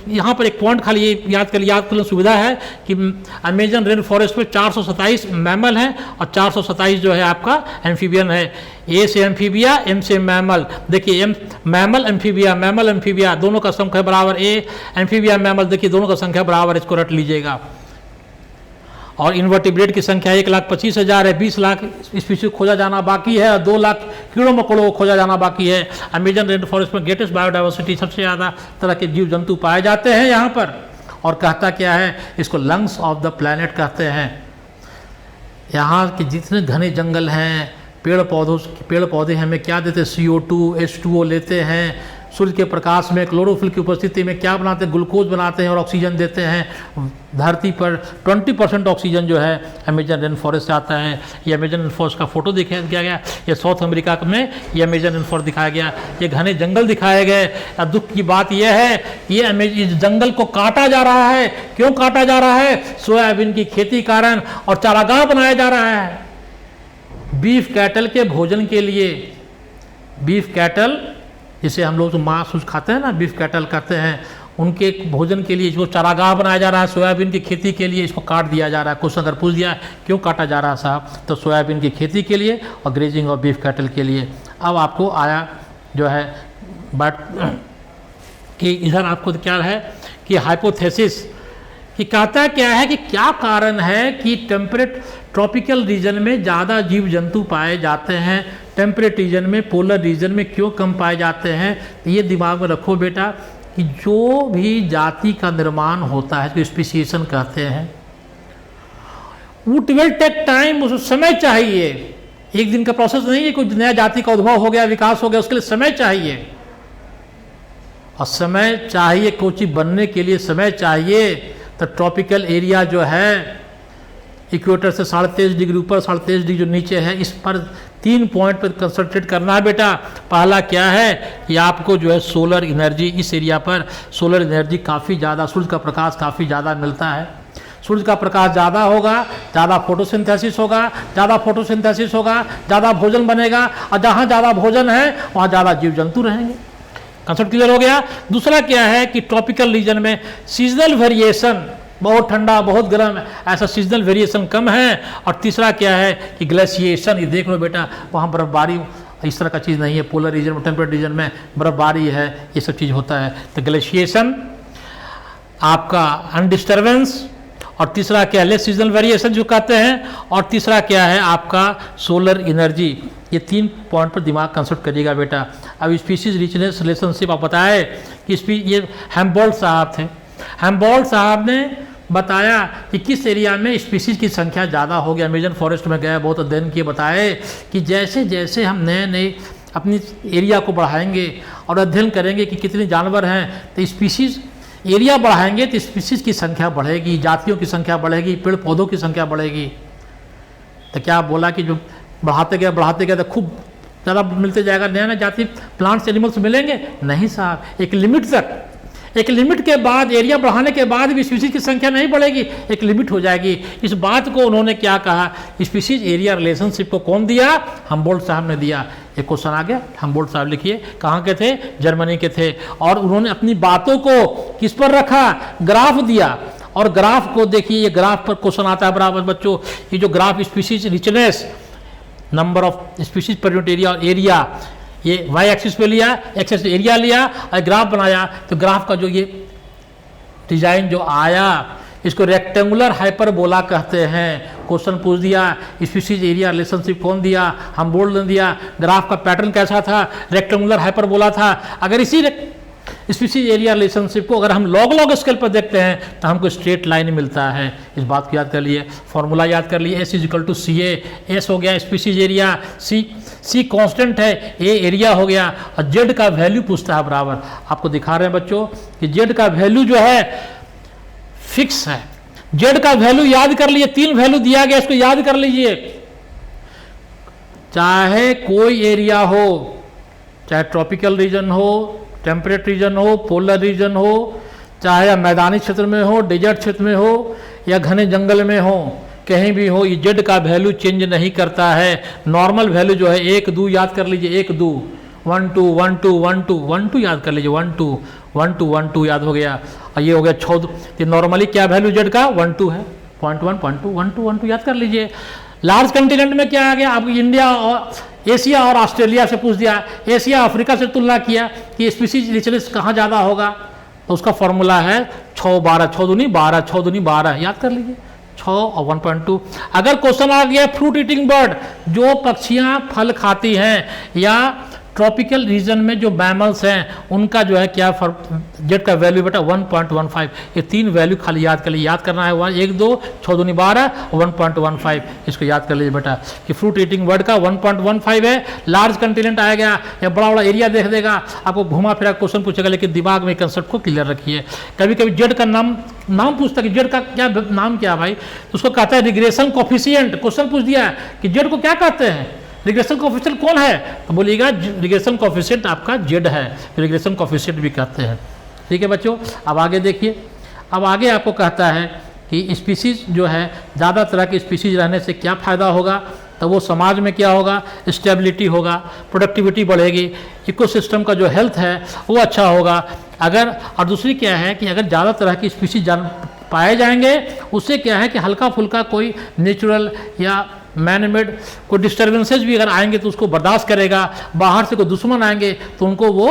यहाँ पर एक पॉइंट खाली ये याद कर सुविधा है कि अमेजन रेन फॉरेस्ट में 427 मैमल हैं और 427 जो है आपका एम्फीबियन है। ए से एम्फीबिया, एम से मैमल। देखिए एम मैमल एम्फीबिया दोनों का संख्या बराबर, ए एम्फीबिया मैमल, देखिए दोनों का संख्या बराबर, इसको रट लीजिएगा। और इन्वर्टिब्रेट की संख्या 1,25,000 है, 20 लाख स्पीशीज खोजा जाना बाकी है और 2 लाख कीड़ों मकोड़ों को खोजा जाना बाकी है। अमेजन रेन फॉरेस्ट में ग्रेटेस्ट बायोडाइवर्सिटी, सबसे ज़्यादा तरह के जीव जंतु पाए जाते हैं यहाँ पर। और कहता क्या है, इसको लंग्स ऑफ द प्लैनेट कहते हैं। यहाँ के जितने घने जंगल हैं, पेड़ पौधे हमें क्या देते हैं, CO2 H2O लेते हैं। सूर्य के प्रकाश में क्लोरोफिल की उपस्थिति में क्या बनाते हैं, ग्लूकोज बनाते हैं और ऑक्सीजन देते हैं। धरती पर 20% ऑक्सीजन जो है अमेजन रेन फॉरेस्ट से आता है। ये अमेजन रेन फॉरेस्ट का फोटो दिखाया गया, ये साउथ अमेरिका में ये अमेजन रेन फॉरेस्ट दिखाया गया, ये घने जंगल दिखाए गए। अब दुख की बात यह है कि ये जंगल को काटा जा रहा है। क्यों काटा जा रहा है, सोयाबीन की खेती कारण, और चारागाह बनाया जा रहा है बीफ कैटल के भोजन के लिए। बीफ कैटल जिसे हम लोग जो मांस खाते हैं ना, बीफ कैटल कहते हैं, उनके भोजन के लिए इसको चारागाह बनाया जा रहा है। सोयाबीन की खेती के लिए इसको काट दिया जा रहा है। क्वेश्चन अगर पूछ दिया क्यों काटा जा रहा है साहब, तो सोयाबीन की खेती के लिए और ग्रेजिंग और बीफ कैटल के लिए। अब आपको आया जो है बट कि इधर आपको क्या है कि हाइपोथेसिस कि कहता क्या है कि क्या कारण है कि टेम्परेट ट्रॉपिकल रीजन में ज़्यादा जीव जंतु पाए जाते हैं, टेम्परेट रीजन में, पोलर रीजन में क्यों कम पाए जाते हैं। तो ये दिमाग में रखो बेटा कि जो भी जाति का निर्माण होता है, जो स्पीसीएशन कहते हैं, इट विल टेक टाइम, उसको समय चाहिए। एक दिन का प्रोसेस नहीं है, कोई नया जाति का उद्भव हो गया, विकास हो गया, उसके लिए समय चाहिए। और समय चाहिए, कोई चीज बनने के लिए समय चाहिए। तो ट्रॉपिकल एरिया जो है इक्वेटर से 23.5 डिग्री ऊपर, 23.5 डिग्री जो नीचे है, इस पर 3 पॉइंट पर कंसंट्रेट करना है बेटा। पहला क्या है कि आपको जो है सोलर एनर्जी, इस एरिया पर सोलर एनर्जी काफ़ी ज़्यादा, सूर्य का प्रकाश काफ़ी ज़्यादा मिलता है। सूर्य का प्रकाश ज़्यादा होगा, ज़्यादा फोटोसिंथेसिस होगा, ज़्यादा फोटोसिंथेसिस होगा, ज़्यादा भोजन बनेगा, और जहाँ ज़्यादा भोजन है वहाँ ज़्यादा जीव जंतु रहेंगे। कंसेप्ट क्लियर हो गया। दूसरा क्या है कि ट्रॉपिकल रीजन में सीजनल वेरिएशन, बहुत ठंडा बहुत गर्म, ऐसा सीजनल वेरिएशन कम है। और तीसरा क्या है कि ग्लेशिएशन, ये देख लो बेटा, वहाँ बर्फबारी इस तरह का चीज़ नहीं है। पोलर रीजन में, टेम्परेट रीजन में बर्फबारी है, ये सब चीज़ होता है। तो ग्लेशिएशन, आपका अनडिस्टर्बेंस, और तीसरा क्या है लेस सीजनल वेरिएशन जो कहते हैं, और तीसरा क्या है आपका सोलर एनर्जी। ये 3 पॉइंट पर दिमाग कंसल्ट करिएगा बेटा। अब स्पीशीज रिचनेस रिलेशनशिप आप बताए कि ये हैम्बोल्ट साहब थे। हैम्बोल्ट साहब ने बताया कि किस एरिया में स्पीशीज की संख्या ज़्यादा हो गया। अमेजन फॉरेस्ट में गए, बहुत अध्ययन किए, बताए कि जैसे जैसे हम नए नए अपनी एरिया को बढ़ाएंगे और अध्ययन करेंगे कि कितने जानवर हैं, तो स्पीशीज एरिया बढ़ाएंगे तो स्पीशीज की संख्या बढ़ेगी, जातियों की संख्या बढ़ेगी, पेड़ पौधों की संख्या बढ़ेगी। तो क्या बोला कि जो बढ़ाते गए तो खूब ज़्यादा मिलते जाएगा, नया नया जाति प्लांट्स एनिमल्स मिलेंगे? नहीं साहब, एक लिमिट तक, एक लिमिट के बाद, एरिया बढ़ाने के बाद भी स्पीशीज की संख्या नहीं बढ़ेगी, एक लिमिट हो जाएगी। इस बात को उन्होंने क्या कहा, स्पीशीज एरिया रिलेशनशिप को कौन दिया? हम्बोल्ट साहब ने दिया। एक क्वेश्चन आ गया, हम्बोल्ट साहब लिखिए, कहाँ के थे? जर्मनी के थे। और उन्होंने अपनी बातों को किस पर रखा? ग्राफ दिया। और ग्राफ को देखिए, ये ग्राफ पर क्वेश्चन आता है बराबर बच्चों। ये जो graph species richness, number of species per unit area, और एरिया, ये वाई एक्सिस पे लिया, एक्सिस एरिया लिया और ग्राफ बनाया। तो ग्राफ का जो ये डिजाइन जो आया, इसको रेक्टेंगुलर हाइपरबोला कहते हैं। क्वेश्चन पूछ दिया, स्पीशीज एरिया रिलेशनशिप कौन दिया? हम्बोल्ट ने दिया। ग्राफ का पैटर्न कैसा था? रेक्टेंगुलर हाइपरबोला था। अगर इसी स्पीशीज एरिया रिलेशनशिप को अगर हम लॉग स्केल पर देखते हैं तो हमको स्ट्रेट लाइन मिलता है। इस बात को याद कर लिए, फॉर्मूला याद कर लिए, S = CA। एस हो गया स्पीशीज एरिया, सी कांस्टेंट है, ए एरिया हो गया, और जेड का वैल्यू पूछता है बराबर। आपको दिखा रहे हैं बच्चों कि जेड का वैल्यू जो है फिक्स है। जेड का वैल्यू याद कर लिए, 3 वैल्यू दिया गया, इसको याद कर लीजिए। चाहे कोई एरिया हो, चाहे ट्रॉपिकल रीजन हो, टेम्परेट रीजन हो, पोलर रीजन हो, चाहे मैदानी क्षेत्र में हो, डेजर्ट क्षेत्र में हो, या घने जंगल में हो, कहीं भी हो, ये जेड का वैल्यू चेंज नहीं करता है। नॉर्मल वैल्यू जो है 1 2 याद कर लीजिए, 1 2 1 2 1 2 1 2 1 2 याद कर लीजिए, 1 2 1 2 1 2 याद हो गया। और ये हो गया 6। तो नॉर्मली क्या वैल्यू जेड का? 1 2 है, 0.1 0.2 1 2 1 2 याद कर लीजिए। लार्ज कंटिनेंट में क्या आ गया? आपको इंडिया और एशिया और ऑस्ट्रेलिया से पूछ दिया, एशिया अफ्रीका से तुलना किया कि स्पीशीज रिचनेस कहाँ ज़्यादा होगा, तो उसका फॉर्मूला है 6 12, 6 दूनी 12, 6 दूनी 12, याद कर लीजिए, 6 और 1.2। अगर क्वेश्चन आ गया फ्रूट ईटिंग बर्ड, जो पक्षियाँ फल खाती हैं, या ट्रॉपिकल रीजन में जो मैमल्स हैं उनका जो है क्या जेड का वैल्यू बेटा 1.15। ये 3 वैल्यू खाली याद कर लीजिए, याद करना है 1 2 6 दूनी 12 और 1.15, इसको याद कर लीजिए बेटा कि फ्रूट ईटिंग बर्ड का 1.15 है। लार्ज कंटिनेंट आएगा या बड़ा बड़ा एरिया देख देगा, आपको घुमा फिरा क्वेश्चन पूछेगा, लेकिन दिमाग में कंसेप्ट को क्लियर रखिए। कभी कभी जेड का नाम पूछता है कि जेड का क्या नाम क्या भाई, तो उसको कहता है रिग्रेशन कोफिशिएंट। क्वेश्चन पूछ दिया कि जेड को क्या कहते हैं, रिग्रेशन कोफिशिएंट कौन है, तो बोलिएगा रिग्रेशन कोफिशिएंट आपका जेड है, रिग्रेशन कोफिशिएंट भी कहते हैं। ठीक है बच्चों, अब आगे देखिए। अब आगे आपको कहता है कि स्पीशीज जो है, ज़्यादा तरह की स्पीशीज रहने से क्या फ़ायदा होगा, तो वो समाज में क्या होगा, स्टेबिलिटी होगा, प्रोडक्टिविटी बढ़ेगी, इकोसिस्टम का जो हेल्थ है वो अच्छा होगा। अगर और दूसरी क्या है कि अगर ज़्यादा तरह की स्पीशीज पाए जाएंगे, उससे क्या है कि हल्का फुल्का कोई नेचुरल या मैन मेड कोई डिस्टर्बेंसेज भी अगर आएंगे तो उसको बर्दाश्त करेगा। बाहर से कोई दुश्मन आएंगे तो उनको वो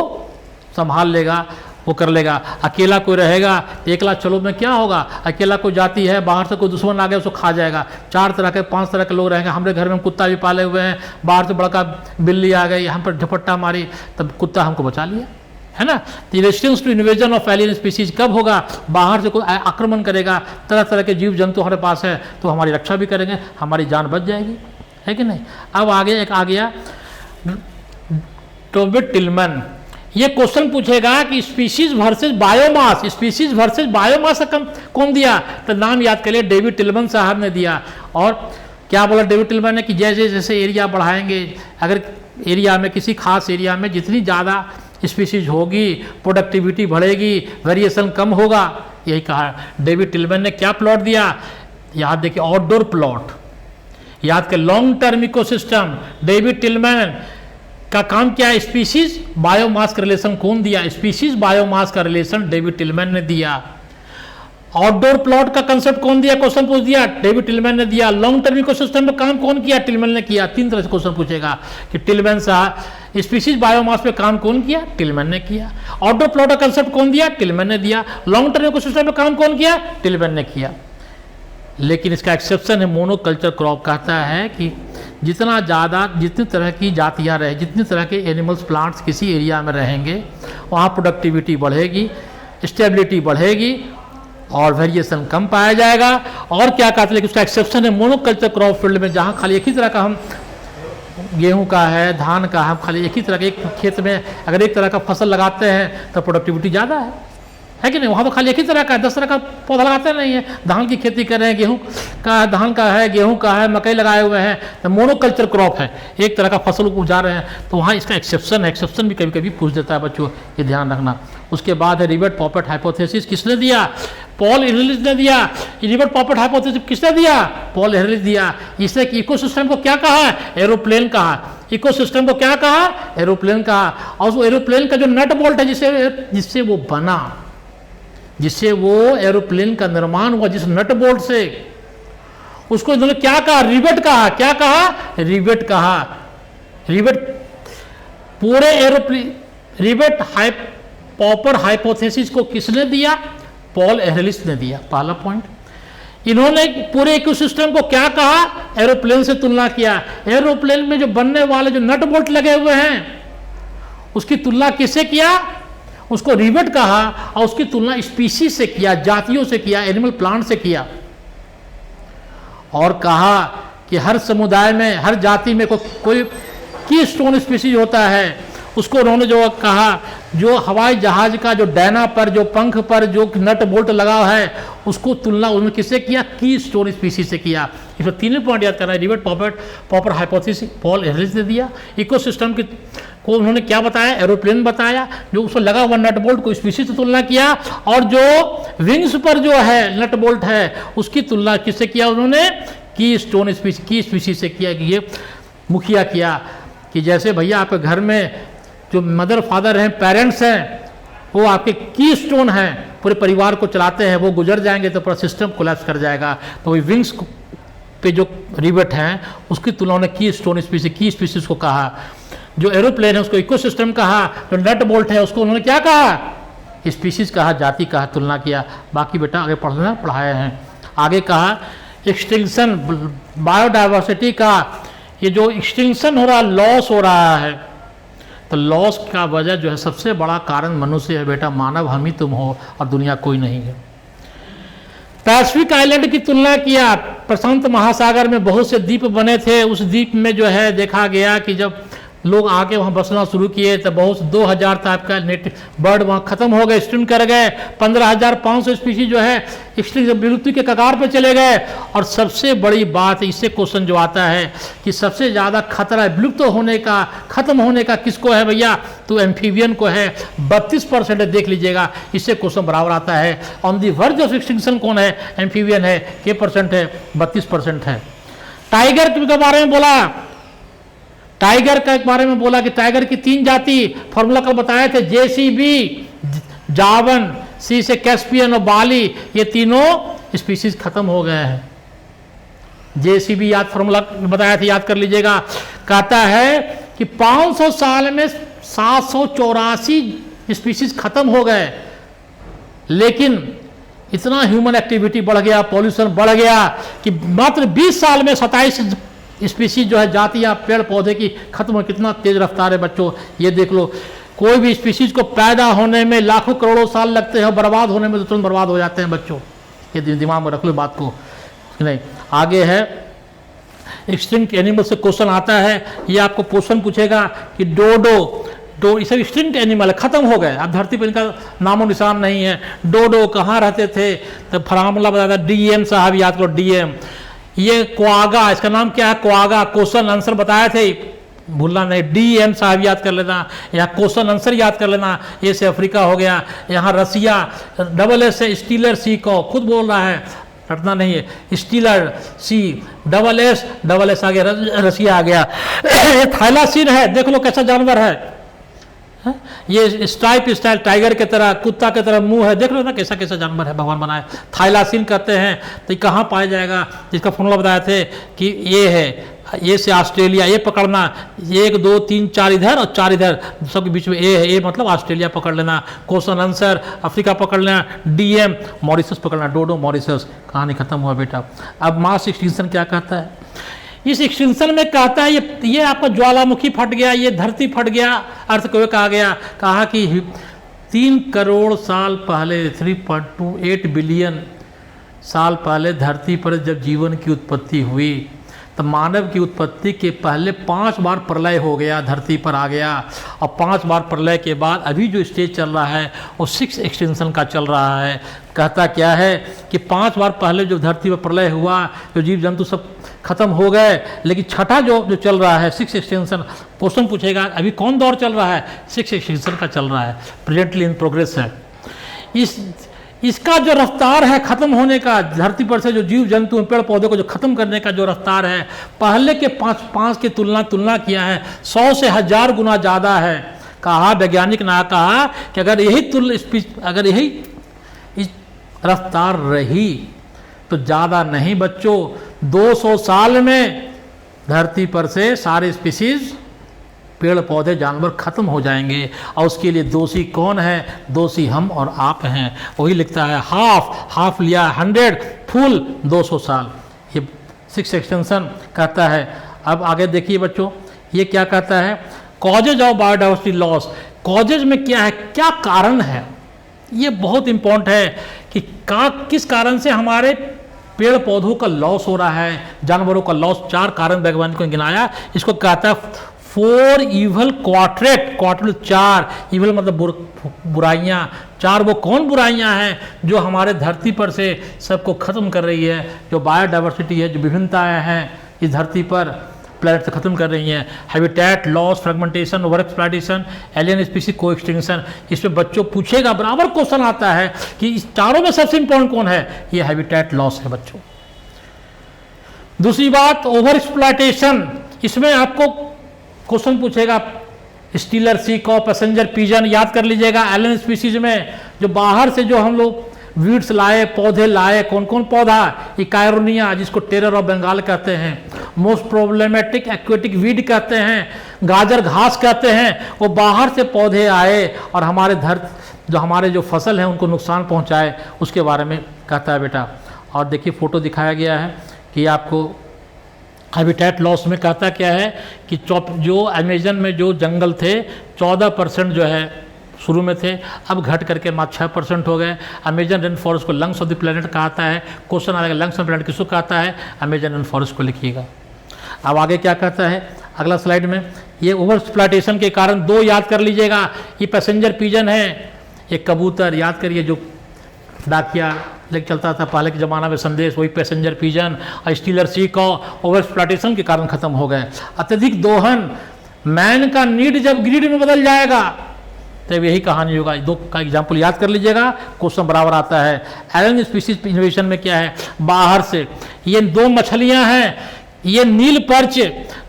संभाल लेगा, वो कर लेगा। अकेला कोई रहेगा तो एकला चलो में क्या होगा, अकेला कोई जाति है, बाहर से कोई दुश्मन आ गया उसको खा जाएगा। 4 तरह के 5 तरह के लोग रहेंगे। हमारे घर में कुत्ता भी पाले हुए हैं, बाहर से बड़का बिल्ली आ गई, हम पर झपट्टा मारी, तब कुत्ता हमको बचा लिया, है ना। तो resistance to invasion of alien species कब होगा, बाहर से कोई आक्रमण करेगा, तरह तरह के जीव जंतु हमारे पास है तो हमारी रक्षा भी करेंगे, हमारी जान बच जाएगी, है कि नहीं। अब आगे एक आ गया टोबिट टिलमन, ये क्वेश्चन पूछेगा कि species versus biomass, species versus biomass कौन दिया, तो नाम याद करिए डेविड टिलमन साहब ने दिया। और क्या बोला डेविड टिलमन ने कि जैसे जैसे एरिया बढ़ाएंगे, अगर एरिया में किसी खास एरिया में जितनी ज़्यादा स्पीशीज होगी प्रोडक्टिविटी बढ़ेगी, वेरिएशन कम होगा, यही कहा डेविड टिलमन ने। क्या प्लॉट दिया, याद देखिए आउटडोर प्लॉट, याद कर long term ecosystem, David Tillman का काम क्या है, स्पीशीज बायोमास का रिलेशन कौन दिया, स्पीशीज बायोमास का रिलेशन डेविड टिलमन ने दिया। आउटडोर प्लॉट का कंसेप्ट कौन दिया, क्वेश्चन पूछ दिया, डेविड टिलमन ने दिया। लॉन्ग टर्म इकोसिस्टम में काम कौन किया, टिलमन ने किया। 3 तरह से क्वेश्चन पूछेगा कि टिलमन साहब स्पीशीज बायोमास पे काम कौन किया, टिलमन ने किया। आउटडोर प्लॉट का कंसेप्ट कौन दिया, टिलमन ने दिया। लॉन्ग टर्म इकोसिस्टम में काम कौन किया, टिलमन ने किया। लेकिन इसका एक्सेप्शन है मोनोकल्चर क्रॉप, कहता है कि जितना ज़्यादा जितनी तरह की जातियाँ रहे, जितनी तरह के एनिमल्स प्लांट्स किसी एरिया में रहेंगे वहाँ प्रोडक्टिविटी बढ़ेगी, स्टेबिलिटी बढ़ेगी और वेरिएशन कम पाया जाएगा। और क्या कहते हैं, लेकिन उसका एक्सेप्शन है मोनोकल्चर क्रॉप फील्ड में, जहाँ खाली एक ही तरह का हम गेहूं का है, धान का, हम खाली एक ही तरह के एक खेत में अगर एक तरह का फसल लगाते हैं तो प्रोडक्टिविटी ज़्यादा है कि नहीं। वहाँ तो खाली एक ही तरह का 10 तरह का पौधा लगाते नहीं है, धान की खेती कर रहे हैं, गेहूं का है, धान का है, गेहूं का है, मकई लगाए हुए हैं, तो मोनोकल्चर क्रॉप है, एक तरह का फसल उपजा रहे हैं, तो वहाँ इसका एक्सेप्शन है। एक्सेप्शन भी कभी कभी पूछ देता है बच्चों, ये ध्यान रखना। उसके बाद है रिवेट पॉपेट हाइपोथेसिस, किसने दिया, पॉल एहरलिच ने दिया। रिवेट पॉपेट हाइपोथेसिस किसने दिया, पॉल एहरलिच दिया। इसने इकोसिस्टम को क्या कहा, एरोप्लेन कहा। इकोसिस्टम को क्या कहा, एरोप्लेन कहा। और उस एरोप्लेन का जो नट बोल्ट है जिससे वो बना, जिससे वो एरोप्लेन का निर्माण हुआ, जिस नट बोल्ट से, उसको इन्होंने क्या कहा, रिवेट कहा। क्या कहा, रिवेट कहा। रिवेट पूरे एरोप्लेन, रिवेट पॉपर हाइपोथेसिस को किसने दिया, पॉल एहरलिच ने दिया। पहला पॉइंट। इन्होंने पूरे इकोसिस्टम को क्या कहा, एरोप्लेन से तुलना किया। एरोप्लेन में जो बनने वाले जो नट बोल्ट लगे हुए हैं उसकी तुलना किससे किया, उसको रिवेट कहा। और उसकी तुलना स्पीशीज से किया, जातियों से किया, एनिमल प्लांट से किया। और कहा कि हर समुदाय में, हर जाति में कोई की स्टोन स्पीशीज होता है। उसको उन्होंने जो कहा, जो हवाई जहाज का जो डैना पर, जो पंख पर जो नट बोल्ट लगा है, उसको तुलना उन्होंने किससे किया, की स्टोन स्पीशीज से किया। इसमें 3 पॉइंट याद करना है। रिवेट पॉपर हाइपोथेसिस पॉल एहरलिच ने दिया। इकोसिस्टम को उन्होंने क्या बताया, एरोप्लेन बताया, जो उसमें लगा हुआ नट बोल्ट को स्पीशीज से तुलना किया। और जो विंग्स पर जो है नट बोल्ट है उसकी तुलना किससे किया, उन्होंने की स्टोन स्पीशीज, की स्पीशीज से किया। कि ये मुखिया किया कि जैसे भैया आपके घर में जो मदर फादर हैं, पेरेंट्स हैं, वो आपके की स्टोन हैं, पूरे परिवार को चलाते हैं, वो गुजर जाएंगे तो पूरा सिस्टम कोलैप्स कर जाएगा। तो वही विंग्स पे जो रिवेट हैं उसकी तुलना ने की स्टोन स्पीशीज, की स्पीशीज को कहा। जो एरोप्लेन है उसको इकोसिस्टम कहा। जो नट बोल्ट है उसको उन्होंने क्या कहा, स्पीशीज कहा, जाति कहा, तुलना किया। बाकी बेटा आगे पढ़ाए हैं। आगे कहा एक्सटिंक्शन, बायोडाइवर्सिटी का ये जो एक्सटिंक्शन हो रहा, लॉस हो रहा है, तो लॉस का वजह जो है सबसे बड़ा कारण मनुष्य है बेटा, मानव हम ही तुम हो और दुनिया कोई नहीं है। पैसिफिक आइलैंड की तुलना किया, प्रशांत महासागर में बहुत से द्वीप बने थे, उस द्वीप में जो है देखा गया कि जब लोग आके वहाँ बसना शुरू किए तो बहुत 2000 टाइप का नेट बर्ड वहाँ खत्म हो गए, एक्सटिंक्ट कर गए। 15,500 स्पीशीज जो है एक्सटिंक्ट, विलुप्ति के कगार पे चले गए। और सबसे बड़ी बात इससे क्वेश्चन जो आता है कि सबसे ज़्यादा खतरा विलुप्त होने का, खत्म होने का किसको है भैया, तो एम्फीबियन को है, 32% है। देख लीजिएगा, इससे क्वेश्चन बराबर आता है। On the verge of extinction कौन है, एम्फीबियन है। के परसेंट है, 32% है। टाइगर के बारे में बोला, टाइगर के बारे में बोला कि टाइगर की 3 जाति फॉर्मूला कल बताए थे, जेसीबी, जावन, सी से कैस्पियन और बाली, ये तीनों स्पीशीज खत्म हो गए हैं। जेसीबी याद फॉर्मूला बताया था, याद कर लीजिएगा। कहता है कि 500 साल में 784 स्पीशीज खत्म हो गए, लेकिन इतना ह्यूमन एक्टिविटी बढ़ गया, पॉल्यूशन बढ़ गया कि मात्र 20 साल में 27 स्पीशीज जो है, जातियाँ पेड़ पौधे की खत्म हो। कितना तेज रफ्तार है बच्चों, ये देख लो। कोई भी स्पीशीज को पैदा होने में लाखों करोड़ों साल लगते हैं, बर्बाद होने में तो तुरंत बर्बाद हो जाते हैं बच्चों। ये दिमाग में रख लो बात को, नहीं। आगे है एक्सटिंक्ट एनिमल से क्वेश्चन आता है, ये आपको क्वेश्चन पूछेगा कि डोडो, ये सब एक्सटिंक्ट एनिमल है, खत्म हो गए, अब धरती पर इनका नामो निशान नहीं है। डोडो कहाँ रहते थे, तो फार्मूला बताया था, डीएम साहब याद करो, डीएम। ये क्वागा, इसका नाम क्या है, क्वागा, क्वेश्चन आंसर बताए थे, भूलना नहीं, डीएम साहब याद कर लेना, यहाँ क्वेश्चन आंसर याद कर लेना। ए से अफ्रीका हो गया, यहाँ रसिया, डबल एस से स्टीलर सी को खुद बोल रहा है, रटना नहीं है, स्टीलर सी, डबल एस आ गया, रसिया आ गया। ये थाइलासीन है, देख लो कैसा जानवर है, ये स्ट्राइप स्टाइल टाइगर के तरह, कुत्ता के तरह मुंह है, देख लो ना कैसा कैसा जानवर है भगवान बनाए। थाइलासीन कहते हैं, तो ये कहाँ पाया जाएगा, जिसका फॉर्मूला बताए थे कि ये है, ये से ऑस्ट्रेलिया, ये पकड़ना, 1 2 3 4 इधर और 4 इधर, सबके बीच में ए है, ए मतलब ऑस्ट्रेलिया पकड़ लेना। क्वेश्चन आंसर अफ्रीका पकड़ लेना, डीएम मॉरिशस पकड़ना, डोडो मॉरिशस। कहानी खत्म हुआ बेटा। अब मास एक्सटिंक्शन क्या कहता है, इस एक्सटिंक्शन में कहता है ये आपका ज्वालामुखी फट गया, ये धरती फट गया, अर्थक्वेक आ गया। कहा कि 3 करोड़ साल पहले, 3.28 बिलियन साल पहले धरती पर जब जीवन की उत्पत्ति हुई, तो मानव की उत्पत्ति के पहले 5 बार प्रलय हो गया, धरती पर आ गया, और 5 बार प्रलय के बाद अभी जो स्टेज चल रहा है वो 6 एक्सटेंशन का चल रहा है। कहता क्या है कि 5 बार पहले जो धरती पर प्रलय हुआ, जो जीव जंतु सब खत्म हो गए, लेकिन छठा जो चल रहा है 6 एक्सटेंशन, क्वेश्चन पूछेगा अभी कौन दौर चल रहा है, 6 एक्सटेंशन का चल रहा है, प्रेजेंटली इन प्रोग्रेस है। इसका जो रफ्तार है खत्म होने का, धरती पर से जो जीव जंतु पेड़ पौधे को जो खत्म करने का जो रफ्तार है, पहले के 5 की तुलना किया है, 100 से 1000 गुना ज़्यादा है। कहा वैज्ञानिक ने कहा कि अगर यही रफ्तार रही तो ज़्यादा नहीं बच्चों, 200 साल में धरती पर से सारे स्पीसीज, पेड़ पौधे जानवर खत्म हो जाएंगे। और उसके लिए दोषी कौन है, दोषी हम और आप हैं। वही लिखता है हाफ लिया 100, फुल 200 साल। ये 6 एक्सटेंशन कहता है। अब आगे देखिए बच्चों, ये क्या कहता है, causes of biodiversity loss. Causes में क्या है, क्या कारण है, ये बहुत इंपॉर्टेंट है कि किस कारण से हमारे पेड़ पौधों का लॉस हो रहा है, जानवरों का लॉस। 4 कारण वैज्ञानिकों ने गिनाया। इसको कहता है 4 इवल क्वाड्रेट, 4 इवल मतलब बुराइयाँ। 4 वो कौन बुराइयाँ हैं जो हमारे धरती पर से सबको खत्म कर रही है, जो बायोडाइवर्सिटी है, जो विभिन्नताएं हैं इस धरती पर, प्लैनेट से खत्म कर रही हैं। Habitat loss, fragmentation, over exploitation, alien species को एक्सटिंक्शन। इसमें बच्चों पूछेगा, बराबर क्वेश्चन आता है कि इस चारों में सबसे इंपॉर्टेंट कौन है, ये हैबिटेट लॉस है बच्चों। दूसरी बात ओवर एक्सप्लॉइटेशन, इसमें आपको क्वेश्चन पूछेगा, स्टीलर सी कॉ, पैसेंजर पिजन, याद कर लीजिएगा। एलियन स्पीसीज में जो बाहर से जो हम लोग वीड्स लाए, पौधे लाए, कौन कौन पौधा, इकायरोनिया जिसको टेरर ऑफ बंगाल कहते हैं, मोस्ट प्रॉब्लमेटिक एक्वेटिक वीड कहते हैं, गाजर घास कहते हैं, वो बाहर से पौधे आए और हमारे जो फसल हैं उनको नुकसान पहुंचाए, उसके बारे में कहता है बेटा। और देखिए फोटो दिखाया गया है कि आपको हैबिटेट लॉस में कहता क्या है कि जो अमेजन में जो जंगल थे 14% जो है शुरू में थे, अब घट करके मात्र 6% हो गए। अमेजन रेन फॉरेस्ट को लंग्स ऑफ द प्लेनेट कहता है। क्वेश्चन आएगा लंग्स ऑफ प्लेनेट किसको कहता है, अमेजन रेन फॉरेस्ट को लिखिएगा। अब आगे क्या कहता है अगला स्लाइड में, ये ओवर एक्सप्लॉइटेशन के कारण 2 याद कर लीजिएगा। ये पैसेंजर पिजन है, ये कबूतर याद करिए जो डाकिया लेके चलता था पहले के ज़माना में संदेश, वही पैसेंजर पिजन। और स्टीलर सी कॉ ओवर एक्सप्लॉइटेशन के कारण खत्म हो गए। अत्यधिक दोहन, मैन का नीड जब ग्रीड में बदल जाएगा तब यही कहानी होगा। 2 का एग्जाम्पल याद कर लीजिएगा, क्वेश्चन बराबर आता है। एलियन स्पीसीज इनोवेशन में क्या है, बाहर से ये 2 मछलियां हैं, ये नील पर्च,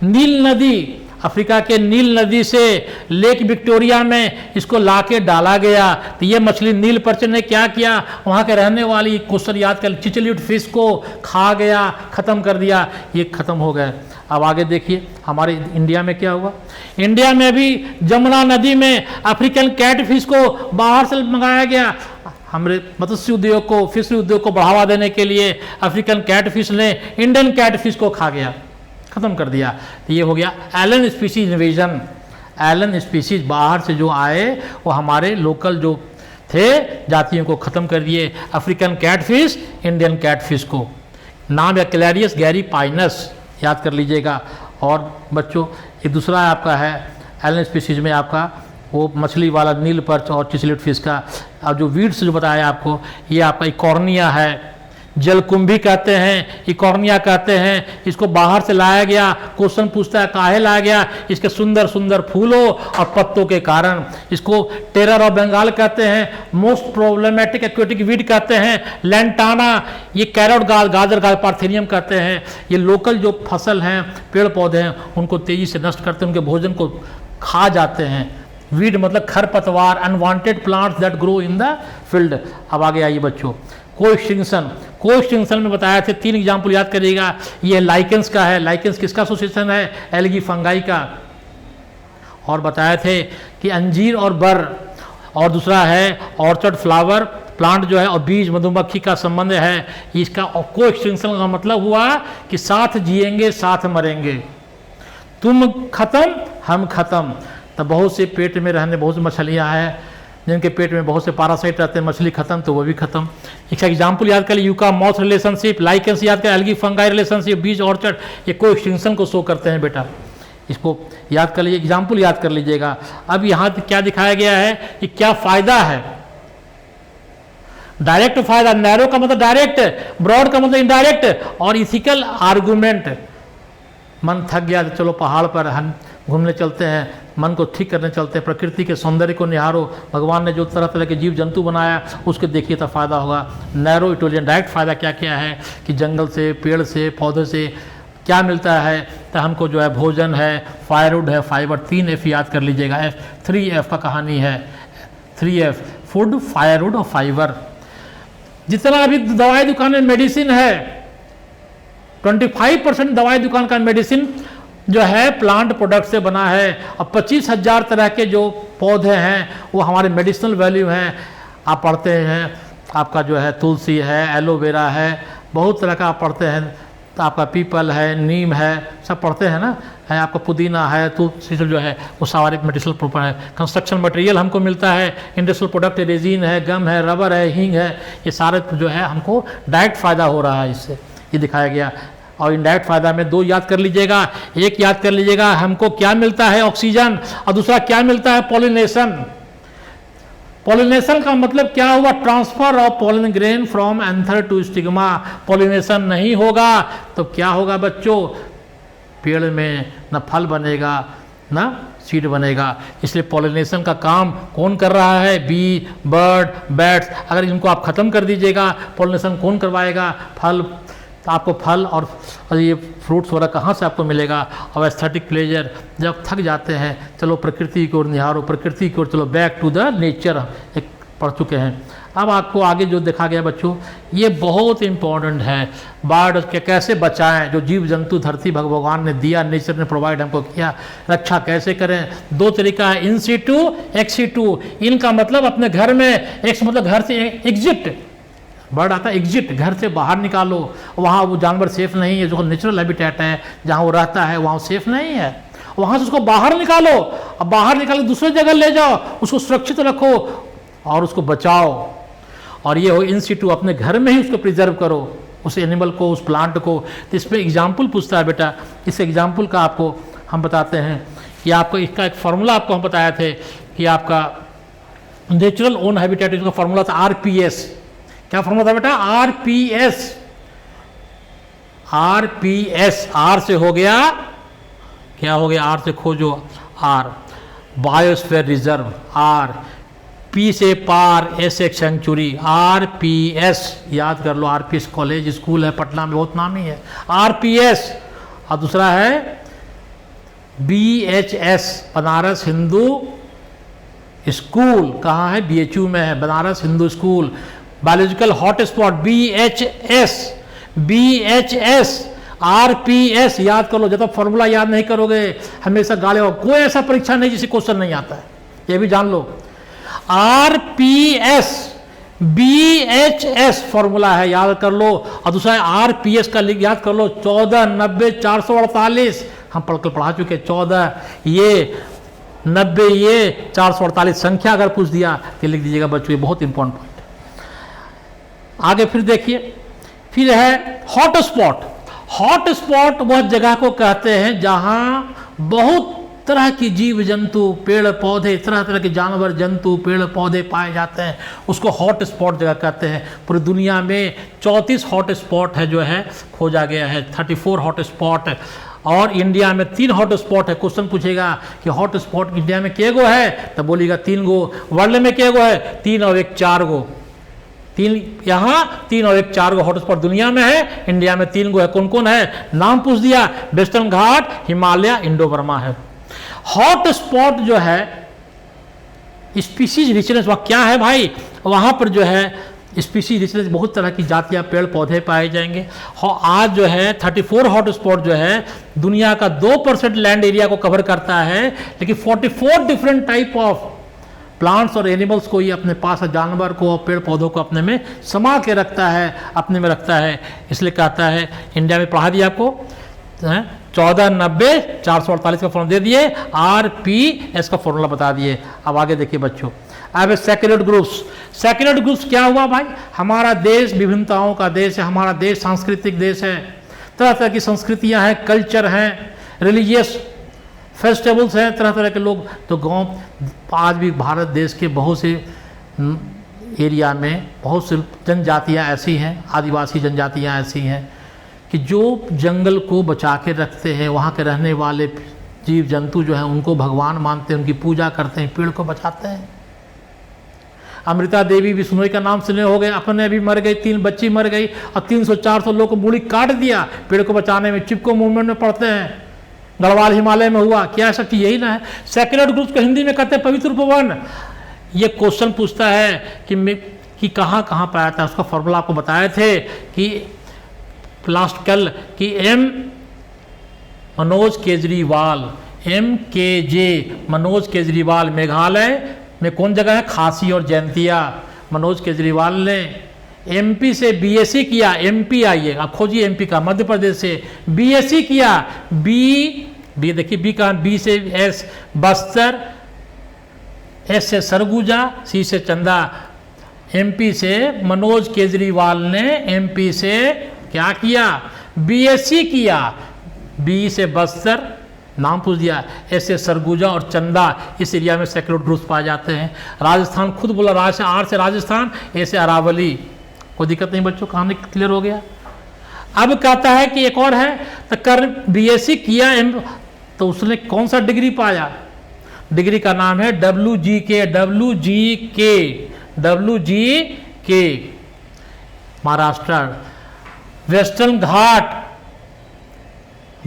नील नदी, अफ्रीका के नील नदी से लेक विक्टोरिया में इसको लाके डाला गया। तो ये मछली नील पर्च ने क्या किया, वहाँ के रहने वाली, क्वेश्चन याद कर, चिचलीड फिश को खा गया, ख़त्म कर दिया, ये ख़त्म हो गए। अब आगे देखिए हमारे इंडिया में क्या हुआ। इंडिया में भी जमुना नदी में अफ्रीकन कैट फिश को बाहर से मंगाया गया। हमारे मत्स्य उद्योग को, फिशरी उद्योग को बढ़ावा देने के लिए अफ्रीकन कैट फिश ने इंडियन कैट फिश को खा गया, खत्म कर दिया। तो ये हो गया alien species invasion. Alien species बाहर से जो आए वो हमारे लोकल जो थे जातियों को खत्म कर दिए। अफ्रीकन कैटफिश, इंडियन कैटफिश को। नाम है क्लैरियस गैरी पाइनस, याद कर लीजिएगा। और बच्चों एक दूसरा आपका है एलन स्पीसीज में आपका वो मछली वाला नील पर्च और चिसलिट फिश का। और जो वीड्स जो बताया आपको, ये आपका इकॉर्निया है, जलकुंभी कहते हैं, इकॉर्निया कहते हैं। इसको बाहर से लाया गया, क्वेश्चन पूछता है काहे लाया गया, इसके सुंदर सुंदर फूलों और पत्तों के कारण। इसको टेरर ऑफ बंगाल कहते हैं, मोस्ट प्रॉब्लमेटिक एक्वेटिक वीड कहते हैं, लैंटाना, ये कैरोट गाजर का पार्थेनियम कहते हैं। ये लोकल जो फसल हैं, पेड़ पौधे हैं, उनको तेजी से नष्ट करते हैं, उनके भोजन को खा जाते हैं। वीड मतलब खरपतवार, unwanted plants that grow in the field. अब आगे आइए बच्चों, को-एक्सटिंक्शन में बताया थे 3 एग्जाम्पल याद करिएगा। ये लाइकेंस का है, लाइकेंस किसका एसोसिएशन है, एल्गी फंगाई का। और बताए थे कि अंजीर और बर, और दूसरा है ऑर्चर्ड फ्लावर प्लांट जो है, और बीज मधुमक्खी का संबंध है। इसका को-एक्सटिंक्शन का मतलब हुआ कि साथ जिएंगे साथ मरेंगे, तुम खत्म हम खत्म। तब बहुत से पेट में रहने बहुत सी मछलियाँ हैं जिनके पेट में बहुत से पैरासाइट रहते हैं, मछली खत्म तो वो भी खत्म। इसका एग्जाम्पल याद कर लीजिए, यूका मॉथ रिलेशनशिप, लाइकेंस याद कर, एल्गी फंगाई रिलेशनशिप, बीज ऑर्चर्ड, ये को-एक्सटिंक्शन को शो करते हैं बेटा। इसको याद कर लीजिए, एग्जाम्पल याद कर लीजिएगा। अब यहाँ क्या दिखाया गया है कि क्या फायदा है। डायरेक्ट फायदा, नैरो का मतलब डायरेक्ट, ब्रॉड का मतलब इनडायरेक्ट, और इथिकल आर्गूमेंट। मन थक गया तो चलो पहाड़ पर हम घूमने चलते हैं, मन को ठीक करने चलते हैं, प्रकृति के सौंदर्य को निहारो, भगवान ने जो तरह तरह के जीव जंतु बनाया उसके देखिए तो फ़ायदा होगा। नैरो इटोलियन डायरेक्ट फ़ायदा क्या क्या है कि जंगल से, पेड़ से, पौधे से क्या मिलता है, तो हमको जो है भोजन है, फायरवुड है, फाइबर, 3 F याद कर लीजिएगा। 3F का कहानी है, 3F, फूड, फायरवुड और फाइबर। जितना अभी दवाई दुकान में मेडिसिन है, 25% दवाई दुकान का मेडिसिन जो है प्लांट प्रोडक्ट से बना है, और 25,000 तरह के जो पौधे हैं वो हमारे मेडिसिनल वैल्यू हैं। आप पढ़ते हैं, आपका जो है तुलसी है, एलोवेरा है, बहुत तरह का आप पढ़ते हैं, तो आपका पीपल है, नीम है, सब पढ़ते हैं ना, है आपका पुदीना है, तुलसी जो है वो सारे मेडिसिनल प्रोडक्ट है। कंस्ट्रक्शन मटेरियल हमको मिलता है, इंडस्ट्रियल प्रोडक्ट, रेजिन है, गम है, रबर है, हींग है, ये सारे जो है हमको डायरेक्ट फ़ायदा हो रहा है इससे, ये दिखाया गया। और इनडायरेक्ट फायदा में 2 याद कर लीजिएगा। एक याद कर लीजिएगा, हमको क्या मिलता है, ऑक्सीजन, और दूसरा क्या मिलता है, पॉलिनेशन। पॉलिनेशन का मतलब क्या हुआ, transfer of pollen grain from anther to stigma. Pollination नहीं होगा तो क्या होगा बच्चों, पेड़ में न फल बनेगा ना सीड बनेगा। इसलिए पॉलिनेशन का काम कौन कर रहा है, बी, बर्ड, बैट्स। अगर इनको आप ख़त्म कर दीजिएगा, पॉलिनेशन कौन करवाएगा, फल, तो आपको फल और ये फ्रूट्स वगैरह कहाँ से आपको मिलेगा। और एस्थेटिक प्लेजर, जब थक जाते हैं चलो प्रकृति की ओर निहारो, प्रकृति की ओर चलो, बैक टू द नेचर, एक पढ़ चुके हैं। अब आपको आगे जो देखा गया बच्चों, ये बहुत इम्पोर्टेंट है, बर्ड के कैसे बचाएं, जो जीव जंतु धरती भगवान ने दिया, नेचर ने प्रोवाइड हमको किया, रक्षा कैसे करें। 2 तरीका है, इन सीटू, एक्स सीटू। इनका मतलब अपने घर में, एक्स मतलब घर से एग्जिट, बर्ड आता है एग्जिट, घर से बाहर निकालो, वहाँ वो जानवर सेफ नहीं है, जो नेचुरल हैबिटेट है जहाँ वो रहता है वहाँ सेफ नहीं है, वहाँ से उसको बाहर निकालो, अब बाहर निकाल के दूसरी जगह ले जाओ, उसको सुरक्षित रखो और उसको बचाओ। और ये हो इन सीटू, अपने घर में ही उसको प्रिजर्व करो, उस एनिमल को, उस प्लांट को। तो इसमें एग्जाम्पल पूछता है बेटा, इस एग्जाम्पल का आपको हम बताते हैं कि आपको इसका एक फार्मूला आपको हम बताए थे कि आपका नेचुरल ओन हैबिटेट, इसका फार्मूला था RPS। क्या फार्मूला था बेटा, RPS। RPS, R से हो गया, क्या हो गया, R से खोजो, R biosphere reserve, R, P से पार, S एक सेंचुरी, RPS याद कर लो। RPS कॉलेज स्कूल है पटना में, बहुत नामी है RPS। और दूसरा है BHS, बनारस हिंदू स्कूल, कहाँ है, BHU में है, Banaras Hindu school. Biological hotspot BHS, RPS याद कर लो। जब तक फॉर्मूला याद नहीं करोगे हमेशा गाले हो। कोई ऐसा परीक्षा नहीं जिसे क्वेश्चन नहीं आता है, ये भी जान लो। RPS, BHS फॉर्मूला है, याद कर लो। और दूसरा है RPS का याद कर लो, 14 90 448, हम पढ़ा चुके। 14 ये 90 ये 448 संख्या अगर पूछ दिया तो लिख दीजिएगा बच्चों, ये बहुत इंपॉर्टेंट पॉइंट। आगे फिर देखिए, फिर है हॉटस्पॉट। हॉट स्पॉट वह जगह को कहते हैं जहाँ बहुत तरह की जीव जंतु, पेड़ पौधे, तरह तरह के जानवर, जंतु, पेड़ पौधे पाए जाते हैं, उसको हॉट स्पॉट जगह कहते हैं। पूरी दुनिया में 34 हॉट स्पॉट है जो है खोजा गया है, 34 हॉट स्पॉट। और इंडिया में 3 हॉट स्पॉट है। क्वेश्चन पूछेगा कि हॉट स्पॉट इंडिया में के गो है, तो बोलिएगा 3 गो। वर्ल्ड में के गो है, 3 और 1 4 गो। 3 यहाँ, 3 और 1 4 गो हॉट स्पॉट दुनिया में है, इंडिया में 3 गो है। कौन कौन है, नाम पूछ दिया, वेस्टर्न घाट, हिमालय, इंडो बर्मा है। हॉट स्पॉट जो है स्पीसीज रिचनेस, वह क्या है भाई, वहां पर जो है स्पीसीज रिचनेस, बहुत तरह की जातियां, पेड़ पौधे पाए जाएंगे। आज जो है 34 हॉट स्पॉट जो है दुनिया का 2% लैंड एरिया को कवर करता है, लेकिन 44 डिफरेंट टाइप ऑफ प्लांट्स और एनिमल्स को ये अपने पास, जानवर को, पेड़ पौधों को अपने में समा के रखता है, अपने में रखता है। इसलिए कहता है, इंडिया में पढ़ा दिया आपको 1490 448 का फॉर्मूला दे दिए, RPS का फॉर्मूला बता दिए। अब आगे देखिए बच्चों, अब सेक्रेड ग्रुप्स। सेक्रेड ग्रुप्स क्या हुआ भाई, हमारा देश विभिन्नताओं का देश है, हमारा देश सांस्कृतिक देश है, तरह तरह की संस्कृतियां हैं, कल्चर हैं, रिलीजियस फेस्टिवल्स हैं, तरह तरह के लोग। तो गांव, आज भी भारत देश के बहुत से एरिया में बहुत सी जनजातियां ऐसी हैं, आदिवासी जनजातियां ऐसी हैं कि जो जंगल को बचा के रखते हैं, वहाँ के रहने वाले जीव जंतु जो हैं उनको भगवान मानते हैं, उनकी पूजा करते हैं, पेड़ को बचाते हैं। अमृता देवी बिश्नोई का नाम सुने हो गए, अपने भी मर गई, 3 बच्ची मर गई और 300-400 लोग को मूड़ी काट दिया पेड़ को बचाने में। चिपको मूवमेंट में पढ़ते हैं, गढ़वाल हिमालय में हुआ, क्या ऐसा कि यही ना है। सेक्रेड ग्रुप्स को हिंदी में कहते हैं पवित्र उपवन। ये क्वेश्चन पूछता है कि कहाँ कहाँ पाया था, उसका फॉर्मूला आपको बताए थे कि लास्ट कल कि मनोज केजरीवाल, MKJ मनोज केजरीवाल, मेघालय में कौन जगह है, खासी और जैंतिया। मनोज केजरीवाल ने MP से BSc किया, MP आइए आप खोजिए MP का, मध्य प्रदेश से BSc किया, B देखिए B का, B से S बस्तर, S से सरगुजा, C से चंदा। MP से मनोज केजरीवाल ने MP से क्या किया, BSc किया, B से बस्तर, नाम पूछ दिया, S से सरगुजा और चंदा, इस एरिया में सेक्रेड ग्रुप्स पाए जाते हैं। राजस्थान खुद बोला, R से राजस्थान, A से अरावली। कोई दिक्कत नहीं बच्चों, कहानी क्लियर हो गया। अब कहता है कि एक और है, तो कर BSc किया, तो उसने कौन सा डिग्री पाया, डिग्री का नाम है WGK महाराष्ट्र। वेस्टर्न घाट,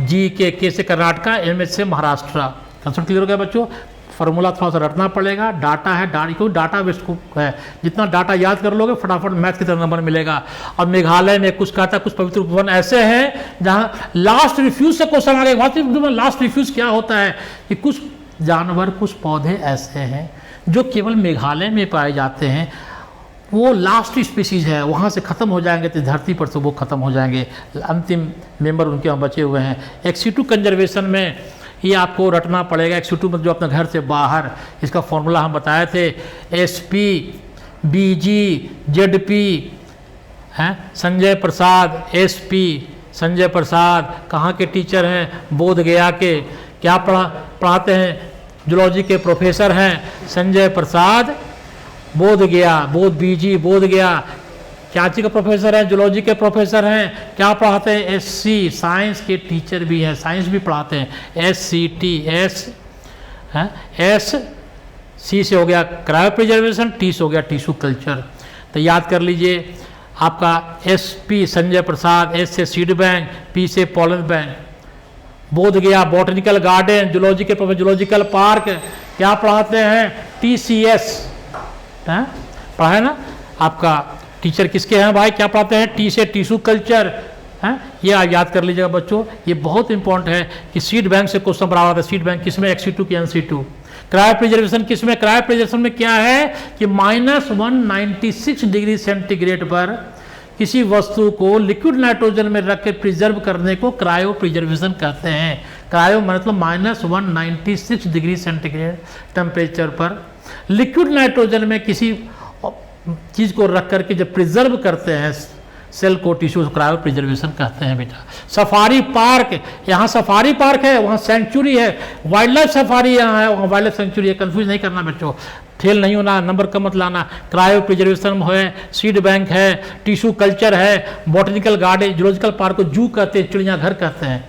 के से कर्नाटका, MH से महाराष्ट्र। कंसेप्ट क्लियर हो गया बच्चों। फार्मूला थोड़ा सा रटना पड़ेगा, डाटा है, क्योंकि डाटा बेस्ड है, जितना डाटा याद कर लोगे फटाफट मैथ की तरह नंबर मिलेगा। और मेघालय में कुछ कहता है, कुछ पवित्र उपवन ऐसे हैं जहाँ लास्ट रिफ्यूज से क्वेश्चन आ गए। लास्ट रिफ्यूज क्या होता है कि कुछ जानवर, कुछ पौधे ऐसे हैं जो केवल मेघालय में पाए जाते हैं, वो लास्ट स्पीसीज है, वहाँ से ख़त्म हो जाएंगे तो धरती पर से वो ख़त्म हो जाएंगे, अंतिम मेंबर उनके वहाँ बचे हुए हैं। एक्सीटू कंजर्वेशन में ये आपको रटना पड़ेगा। एक्सीटू मतलब जो अपने घर से बाहर, इसका फॉर्मूला हम बताए थे, SP BG ZP हैं। संजय प्रसाद SP संजय प्रसाद कहाँ के टीचर हैं, बोध गया के। क्या पढ़ाते हैं, जूलॉजी के प्रोफेसर हैं संजय प्रसाद, बोध गया, बोध गया। क्या चीज़ के प्रोफेसर हैं, जूलॉजी के प्रोफेसर हैं। क्या पढ़ाते हैं, SC साइंस के टीचर भी हैं, साइंस भी पढ़ाते हैं। SCT C से हो गया क्रायो प्रिजर्वेशन, T से हो गया टिश्यू कल्चर। तो याद कर लीजिए आपका SP संजय प्रसाद, S से सीड बैंक, P से पॉलन बैंक। बोध गया बॉटनिकल गार्डन, जूलॉजी के प्रोफेसर, जूलॉजिकल पार्क। क्या पढ़ाते हैं, TCS पढ़ा है ना। आपका टीचर किसके हैं भाई, क्या पढ़ाते हैं, T से टिश्यू कल्चर है। ये आप याद कर लीजिएगा बच्चों, ये बहुत इंपॉर्टेंट है कि सीड बैंक से क्वेश्चन बराबर आता है। सीड बैंक किसमें, XC2 की NC2। क्रायो प्रिजर्वेशन किसमें, क्रायो प्रिजर्वेशन में क्या है कि -196 डिग्री सेंटीग्रेड पर किसी वस्तु को लिक्विड नाइट्रोजन में रख के प्रिजर्व करने को क्रायो प्रिजर्वेशन कहते हैं। क्रायो मतलब -196 डिग्री सेंटीग्रेड टेम्परेचर पर लिक्विड नाइट्रोजन में किसी चीज़ को रख करके जब प्रिजर्व करते हैं सेल को टिश्यू क्रायो प्रिजर्वेशन कहते हैं बेटा। सफारी पार्क, यहाँ सफारी पार्क है, वहाँ सेंचुरी है, वाइल्ड लाइफ सफारी यहाँ है, वहाँ वाइल्ड लाइफ सेंचुरी है, कंफ्यूज नहीं करना बच्चों, फेल नहीं होना, नंबर कम मत लाना। क्रायो प्रिजर्वेशन है, सीड बैंक है, टिश्यू कल्चर है, बॉटनिकल गार्डन, जूलॉजिकल पार्क को जू कहते हैं, चिड़ियाघर कहते हैं,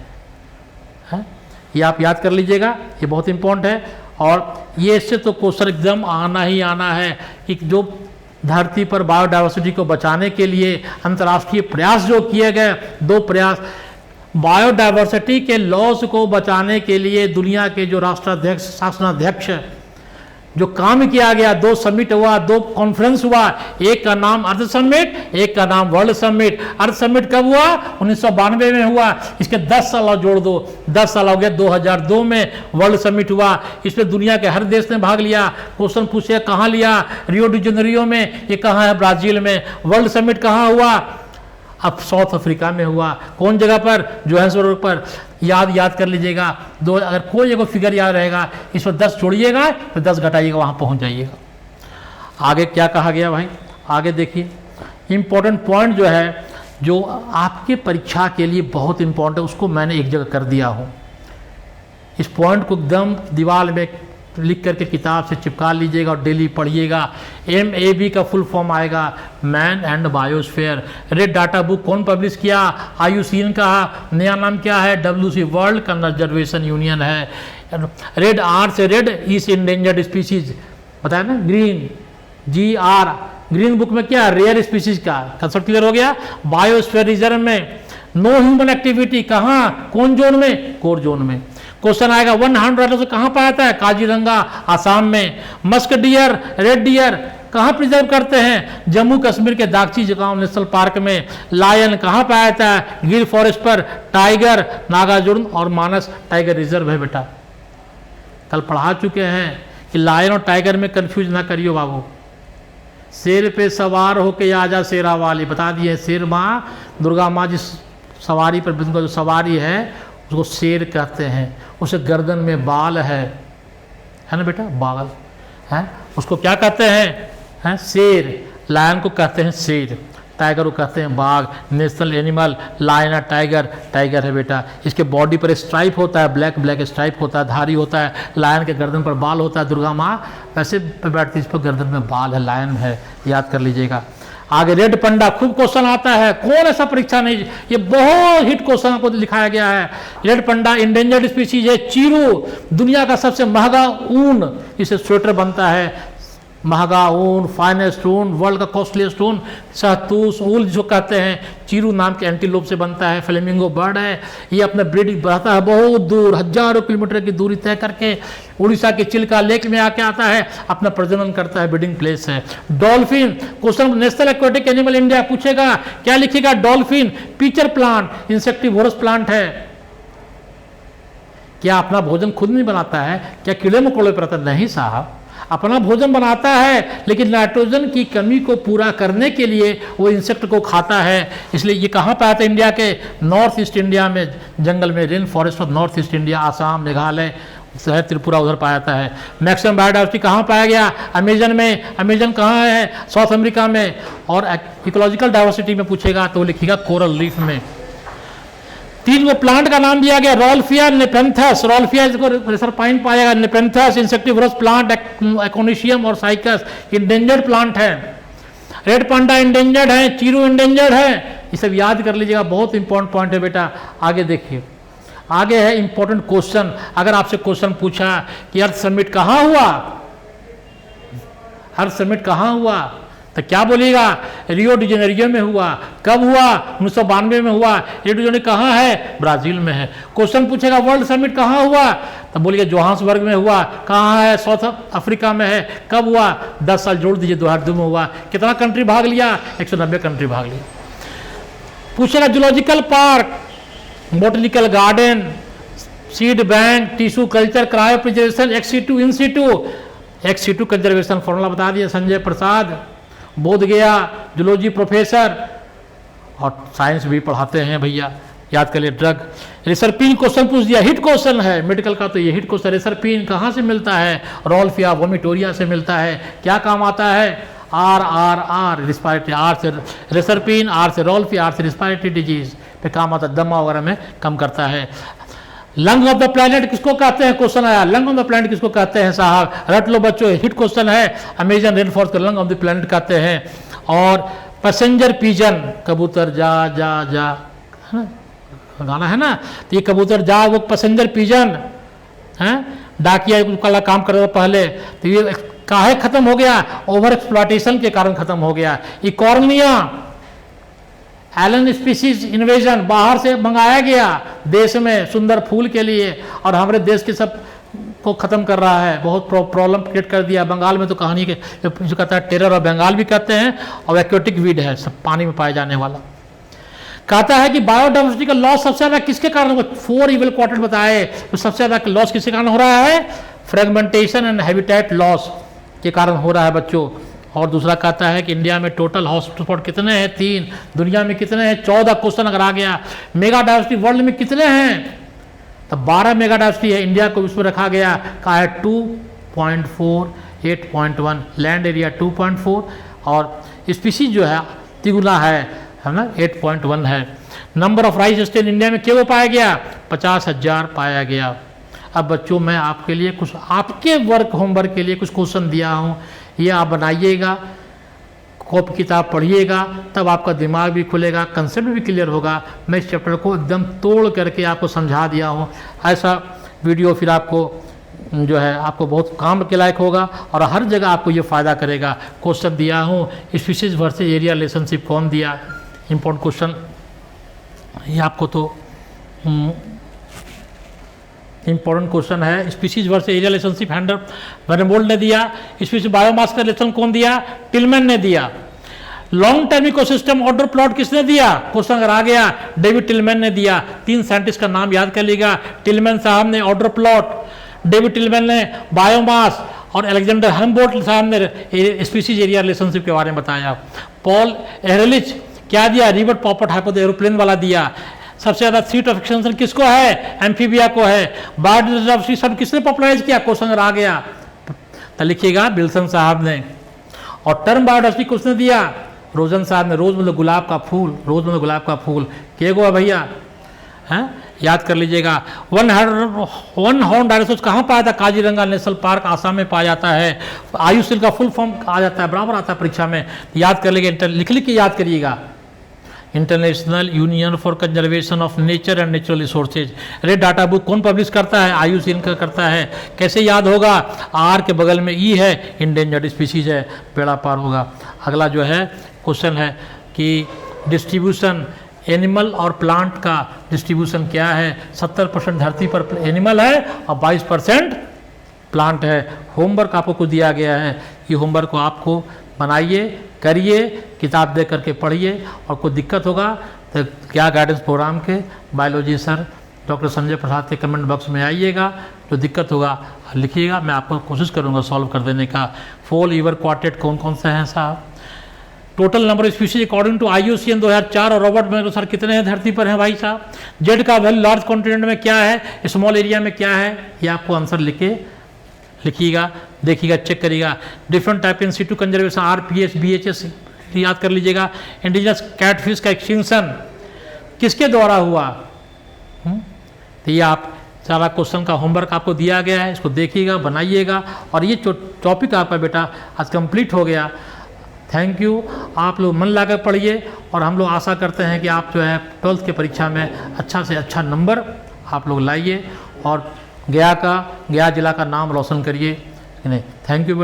है? ये आप याद कर लीजिएगा, ये बहुत इंपॉर्टेंट है। और ये इससे तो क्वेश्चन एकदम आना ही आना है कि जो धरती पर बायोडाइवर्सिटी को बचाने के लिए अंतर्राष्ट्रीय प्रयास जो किए गए, 2 प्रयास, बायोडाइवर्सिटी के लॉस को बचाने के लिए दुनिया के जो राष्ट्राध्यक्ष, शासनाध्यक्ष जो काम किया गया, 2 समिट हुआ, 2 कॉन्फ्रेंस हुआ, एक का नाम अर्थ समिट, एक का नाम वर्ल्ड समिट। अर्थ समिट कब हुआ? 1992 में हुआ, इसके 10 साल और जोड़ दो, 10 साल हो गया, 2002 में वर्ल्ड समिट हुआ, इसमें दुनिया के हर देश ने भाग लिया। क्वेश्चन पूछे कहाँ लिया? रियो डी जेनेरियो में, ये कहाँ है? ब्राजील में। वर्ल्ड समिट कहाँ हुआ? अब साउथ अफ्रीका में हुआ। कौन जगह पर? जोहान्सबर्ग पर। याद कर लीजिएगा, 2, अगर कोई एगो फिगर याद रहेगा, इस पर 10 जोड़िएगा, फिर 10 घटाइएगा, वहाँ पहुँच जाइएगा। आगे क्या कहा गया भाई? आगे देखिए, इम्पोर्टेंट पॉइंट जो है, जो आपके परीक्षा के लिए बहुत इम्पोर्टेंट है, उसको मैंने एक जगह कर दिया हूँ। इस पॉइंट को एकदम दीवार में लिख करके किताब से चिपका लीजिएगा और डेली पढ़िएगा। MAB का फुल फॉर्म आएगा man and biosphere. Red data book कौन पब्लिश किया? IUCN का नया नाम क्या है? WC, वर्ल्ड कंजर्वेशन यूनियन है। रेड R से रेड ईस्ट इंडेंजर्ड स्पीसीज बताया ना, ग्रीन GR, ग्रीन बुक में क्या? रेयर स्पीसीज का कंसेप्ट क्लियर हो गया। बायोस्फीयर रिजर्व में नो ह्यूमन एक्टिविटी, कहाँ? कौन जोन में? कोर जोन में। क्वेश्चन आएगा 100 से कहाँ पाया जाता है? काजीरंगा, आसाम में। मस्क डियर, रेड डियर कहाँ प्रिजर्व करते हैं? जम्मू कश्मीर के दागची जगांव नेशनल पार्क में। लायन कहाँ पाया जाता है? गिर फॉरेस्ट पर। टाइगर नागार्जुन और मानस टाइगर रिजर्व है बेटा। कल पढ़ा चुके हैं कि लायन और टाइगर में कंफ्यूज ना करियो बाबू। शेर पे सवार होके आजा शेरा वाली, बता दिए। शेर माँ, दुर्गा माँ जिस सवारी पर, जो सवारी है उसको शेर कहते हैं। उसे गर्दन में बाल है ना बेटा, बाल है, उसको क्या कहते हैं? शेर। लायन को कहते हैं शेर, टाइगर को कहते हैं बाघ। नेशनल एनिमल लायन है, टाइगर है बेटा। इसके बॉडी पर स्ट्राइप होता है, ब्लैक स्ट्राइप होता है, धारी होता है। लायन के गर्दन पर बाल होता है। दुर्गा माँ वैसे बैठती है, इस पर गर्दन में बाल है, लायन है, याद कर लीजिएगा। आगे रेड पंडा, खूब क्वेश्चन आता है, कौन ऐसा परीक्षा नहीं, ये बहुत हिट क्वेश्चन को दिखाया गया है। रेड पंडा इंडेंजर्ड स्पीसीज है। चीरू, दुनिया का सबसे महंगा ऊन, इसे स्वेटर बनता है, महंगा ऊन, फाइनेस्ट ऊन, वर्ल्ड का कॉस्टलीस्ट ऊन, शहतूश ऊल जिसको कहते हैं, चीरू नाम के एंटीलोप से बनता है। फ्लेमिंगो बर्ड है, ये अपना ब्रीडिंग बढ़ाता है बहुत दूर, हजारों किलोमीटर की दूरी तय करके उड़ीसा के चिल्का लेक में आके आता है, अपना प्रजनन करता है, ब्रीडिंग प्लेस है। Dolphin, question national aquatic animal India पूछेगा, क्या लिखेगा? Dolphin. Pitcher plant insectivorous plant है। क्या अपना भोजन खुद नहीं बनाता है? क्या कीड़े मकोड़े पर आता? नहीं साहब, अपना भोजन बनाता है, लेकिन नाइट्रोजन की कमी को पूरा करने के लिए वो इंसेक्ट को खाता है। इसलिए ये कहाँ पाया था? इंडिया के नॉर्थ ईस्ट इंडिया में, जंगल में, rain forest of north east India, Assam, Meghalaya, शहर त्रिपुरा, उधर पाया जाता है। मैक्सिमम बायोडाइवर्सिटी कहाँ पाया गया? अमेजन में। अमेजन कहाँ है? साउथ अमेरिका में। और इकोलॉजिकल डाइवर्सिटी में पूछेगा तो लिखिएगा कोरल रीफ में। 3 वो प्लांट का नाम दिया गया, रॉल्फिया, नेपेंथस। रॉल्फिया इसको रेसरपाइन पाएगा, नेपेंथस इंसेक्टिवोरस प्लांट, एकोनिशियम और साइकस इंडेंजर्ड प्लांट है। रेड पांडा इंडेंजर्ड है, चीरू इंडेंजर्ड है। ये सब याद कर लीजिएगा, बहुत इंपॉर्टेंट पॉइंट है बेटा। आगे देखिए, आगे है इंपॉर्टेंट क्वेश्चन। अगर आपसे क्वेश्चन पूछा कि अर्थ समिट कहाँ हुआ, अर्थ समिट कहाँ हुआ, तो क्या बोलिएगा? रियो डी जेनेरियो में हुआ। कब हुआ? 1992 में हुआ। रियो डी जेनेरियो कहाँ है? ब्राजील में है। क्वेश्चन पूछेगा वर्ल्ड समिट कहाँ हुआ, तो बोलिए जोहान्सबर्ग में हुआ। कहाँ है? साउथ अफ्रीका में है। कब हुआ? 10 साल जोड़ दीजिए, 2002 में हुआ। कितना कंट्री भाग लिया? 190 कंट्री भाग लिया। पूछेगा zoological park, botanical garden, seed bank, tissue culture, cryo preservation, ex situ, in situ. Ex situ conservation formula बता दिया संजय प्रसाद, बोध गया, जूलॉजी प्रोफेसर, और साइंस भी पढ़ाते हैं भैया, याद कर लिए। ड्रग, रेसरपिन क्वेश्चन पूछ दिया, हिट क्वेश्चन है मेडिकल का, तो ये हिट क्वेश्चन। रेसरपिन कहाँ से मिलता है? रॉल्फिया वोमिटोरिया से मिलता है। क्या काम आता है? आर रिस्पायरेटरी, आर से रेसरपिन, आर से रोल्फी, आर से रिस्पायरेटरी डिजीज पे काम आता है, दमा वगैरह में कम करता है। लंग ऑफ द प्लैनेट किसको कहते हैं, क्वेश्चन आया, लंग ऑफ द प्लैनेट किसको कहते हैं साहब, रट लो बच्चों, हिट क्वेश्चन है, अमेजन रेन फॉरेस्ट को लंग ऑफ द प्लैनेट कहते हैं। और पैसेंजर पिजन, कबूतर जा जा जा, है ना गाना है ना, तो ये कबूतर जा वो पैसेंजर पिजन है, डाकिया वाला काम कर रहा था पहले, तो ये काहे खत्म हो गया, ओवर एक्सप्लॉयटेशन के कारण खत्म हो गया। इकॉर्निया एलन स्पीसीज इन्वेजन, बाहर से मंगाया गया देश में सुंदर फूल के लिए, और हमारे देश के सब को ख़त्म कर रहा है, बहुत प्रॉब्लम क्रिएट कर दिया। बंगाल में तो कहानी के जो कहता है टेरर ऑफ बंगाल भी कहते हैं, और एक्वेटिक वीड है, सब पानी में पाया जाने वाला। कहता है कि बायोडाइवर्सिटी का लॉस सबसे ज़्यादा किसके कारण होगा, 4 इवल क्वाड्रेंट बताए, तो सबसे ज़्यादा लॉस किसके कारण हो रहा है, फ्रेगमेंटेशन एंड हैबिटेट लॉस के कारण हो रहा है बच्चों। और दूसरा कहता है कि इंडिया में टोटल हॉटस्पॉट कितने हैं, 3, दुनिया में कितने हैं, 14 क्वेश्चन अगर आ गया। मेगा डाइवर्सिटी वर्ल्ड में कितने हैं, तो 12 मेगा डाइवर्सिटी है, इंडिया को इसमें रखा गया, कहा है 2.4, 8.1, लैंड एरिया 2.4, और स्पीसीज जो है तिगुना है ना, 8.1 है। Number of rice strain India में क्यों पाया गया, 50,000 पाया गया। अब बच्चों मैं आपके लिए कुछ, आपके होमवर्क के लिए कुछ क्वेश्चन दिया हूँ, ये आप बनाइएगा, कॉपी किताब पढ़िएगा, तब आपका दिमाग भी खुलेगा, कंसेप्ट भी क्लियर होगा। मैं इस चैप्टर को एकदम तोड़ करके आपको समझा दिया हूँ। ऐसा वीडियो फिर आपको जो है आपको बहुत काम के लायक होगा, और हर जगह आपको ये फ़ायदा करेगा। क्वेश्चन दिया हूँ, स्पीशीज वर्सेस एरिया रिलेशनशिप कौन दिया, इम्पोर्टेंट क्वेश्चन ये आपको तो इंपॉर्टेंट क्वेश्चन है। स्पीसीज वर्सेस एरिया रिलेशनशिप हैंडरबोल्ट ने दिया। स्पीसीज बायोमास का रिलेशन कौन दिया, टिलमैन ने दिया। Long term ecosystem order plot किसने दिया, क्वेश्चन अगर आ गया, डेविड टिलमैन ने दिया। 3 साइंटिस्ट का नाम याद कर लीजिएगा, टिलमैन साहब ने ऑर्डर प्लॉट, डेविड टिलमैन ने बायोमास, और अलेक्जेंडर हम्बोल्ट साहब ने स्पीसीज एरिया रिलेशनशिप के बारे में बताया। पॉल एहरलिच क्या दिया, रिवर्ट पॉपट हाइपो एरोप्लेन वाला दिया। सबसे ज़्यादा सीट ऑफ एक्सटेंशन किसको है, एम्फीबिया को है। बायोडाइवर्सिटी सब किसने पॉपुलराइज किया, क्वेश्चन अगर आ गया तो लिखिएगा, विल्सन साहब ने। और टर्म बायोडाइवर्सिटी किसने दिया, रोजन साहब ने। रोज मतलब गुलाब का फूल, रोज मतलब गुलाब का फूल के गो है भैया, हैं याद कर लीजिएगा। वन हॉर्न डायनासोर कहाँ पाया था, काजीरंगा नेशनल पार्क आसाम में पाया जाता है। आयुसीएल का फुल फॉर्म आ जाता है, बराबर आता है परीक्षा में, याद कर लीजिएगा, लिख के याद करिएगा। International union for conservation of nature and natural resources. Red data book कौन पब्लिश करता है, आईयूसीएन का करता है। कैसे याद होगा, आर के बगल में ई है, इंडेंजर्ड स्पीसीज है, बेड़ा पार होगा। अगला जो है क्वेश्चन है कि डिस्ट्रीब्यूशन एनिमल और प्लांट का डिस्ट्रीब्यूशन क्या है। 70% धरती पर एनिमल है और 22% प्लांट है। होमवर्क आपको दिया गया है, ये होमवर्क को आपको बनाइए, करिए, किताब दे करके पढ़िए, और कोई दिक्कत होगा तो क्या गाइडेंस प्रोग्राम के बायोलॉजी सर डॉक्टर संजय प्रसाद के कमेंट बॉक्स में आइएगा, जो दिक्कत होगा लिखिएगा, मैं आपको कोशिश करूंगा सॉल्व कर देने का। 4 ईवर क्वार्टेट कौन कौन से हैं साहब। Total number of species according to IUCN 2004 और रॉबर्ट मैक्रो सर कितने हैं धरती पर हैं भाई साहब। जेड का वैल्यू लार्ज कॉन्टिनेंट में क्या है, स्मॉल एरिया में क्या है, ये आपको आंसर लिखिएगा, देखिएगा, चेक करिएगा। Different type in situ conservation, RPS, BHS याद कर लीजिएगा। इंडिजिनस कैटफिश का एक्सटिंक्शन किसके द्वारा हुआ, तो ये आप सारा क्वेश्चन का होमवर्क आपको दिया गया है, इसको देखिएगा, बनाइएगा, और ये टॉपिक आपका बेटा आज कंप्लीट हो गया। Thank you. आप लोग मन लगा पढ़िए, और हम लोग आशा करते हैं कि आप जो है 12th की परीक्षा में अच्छा से अच्छा नंबर आप लोग लाइए, और गया जिला का नाम रोशन करिए। Thank you.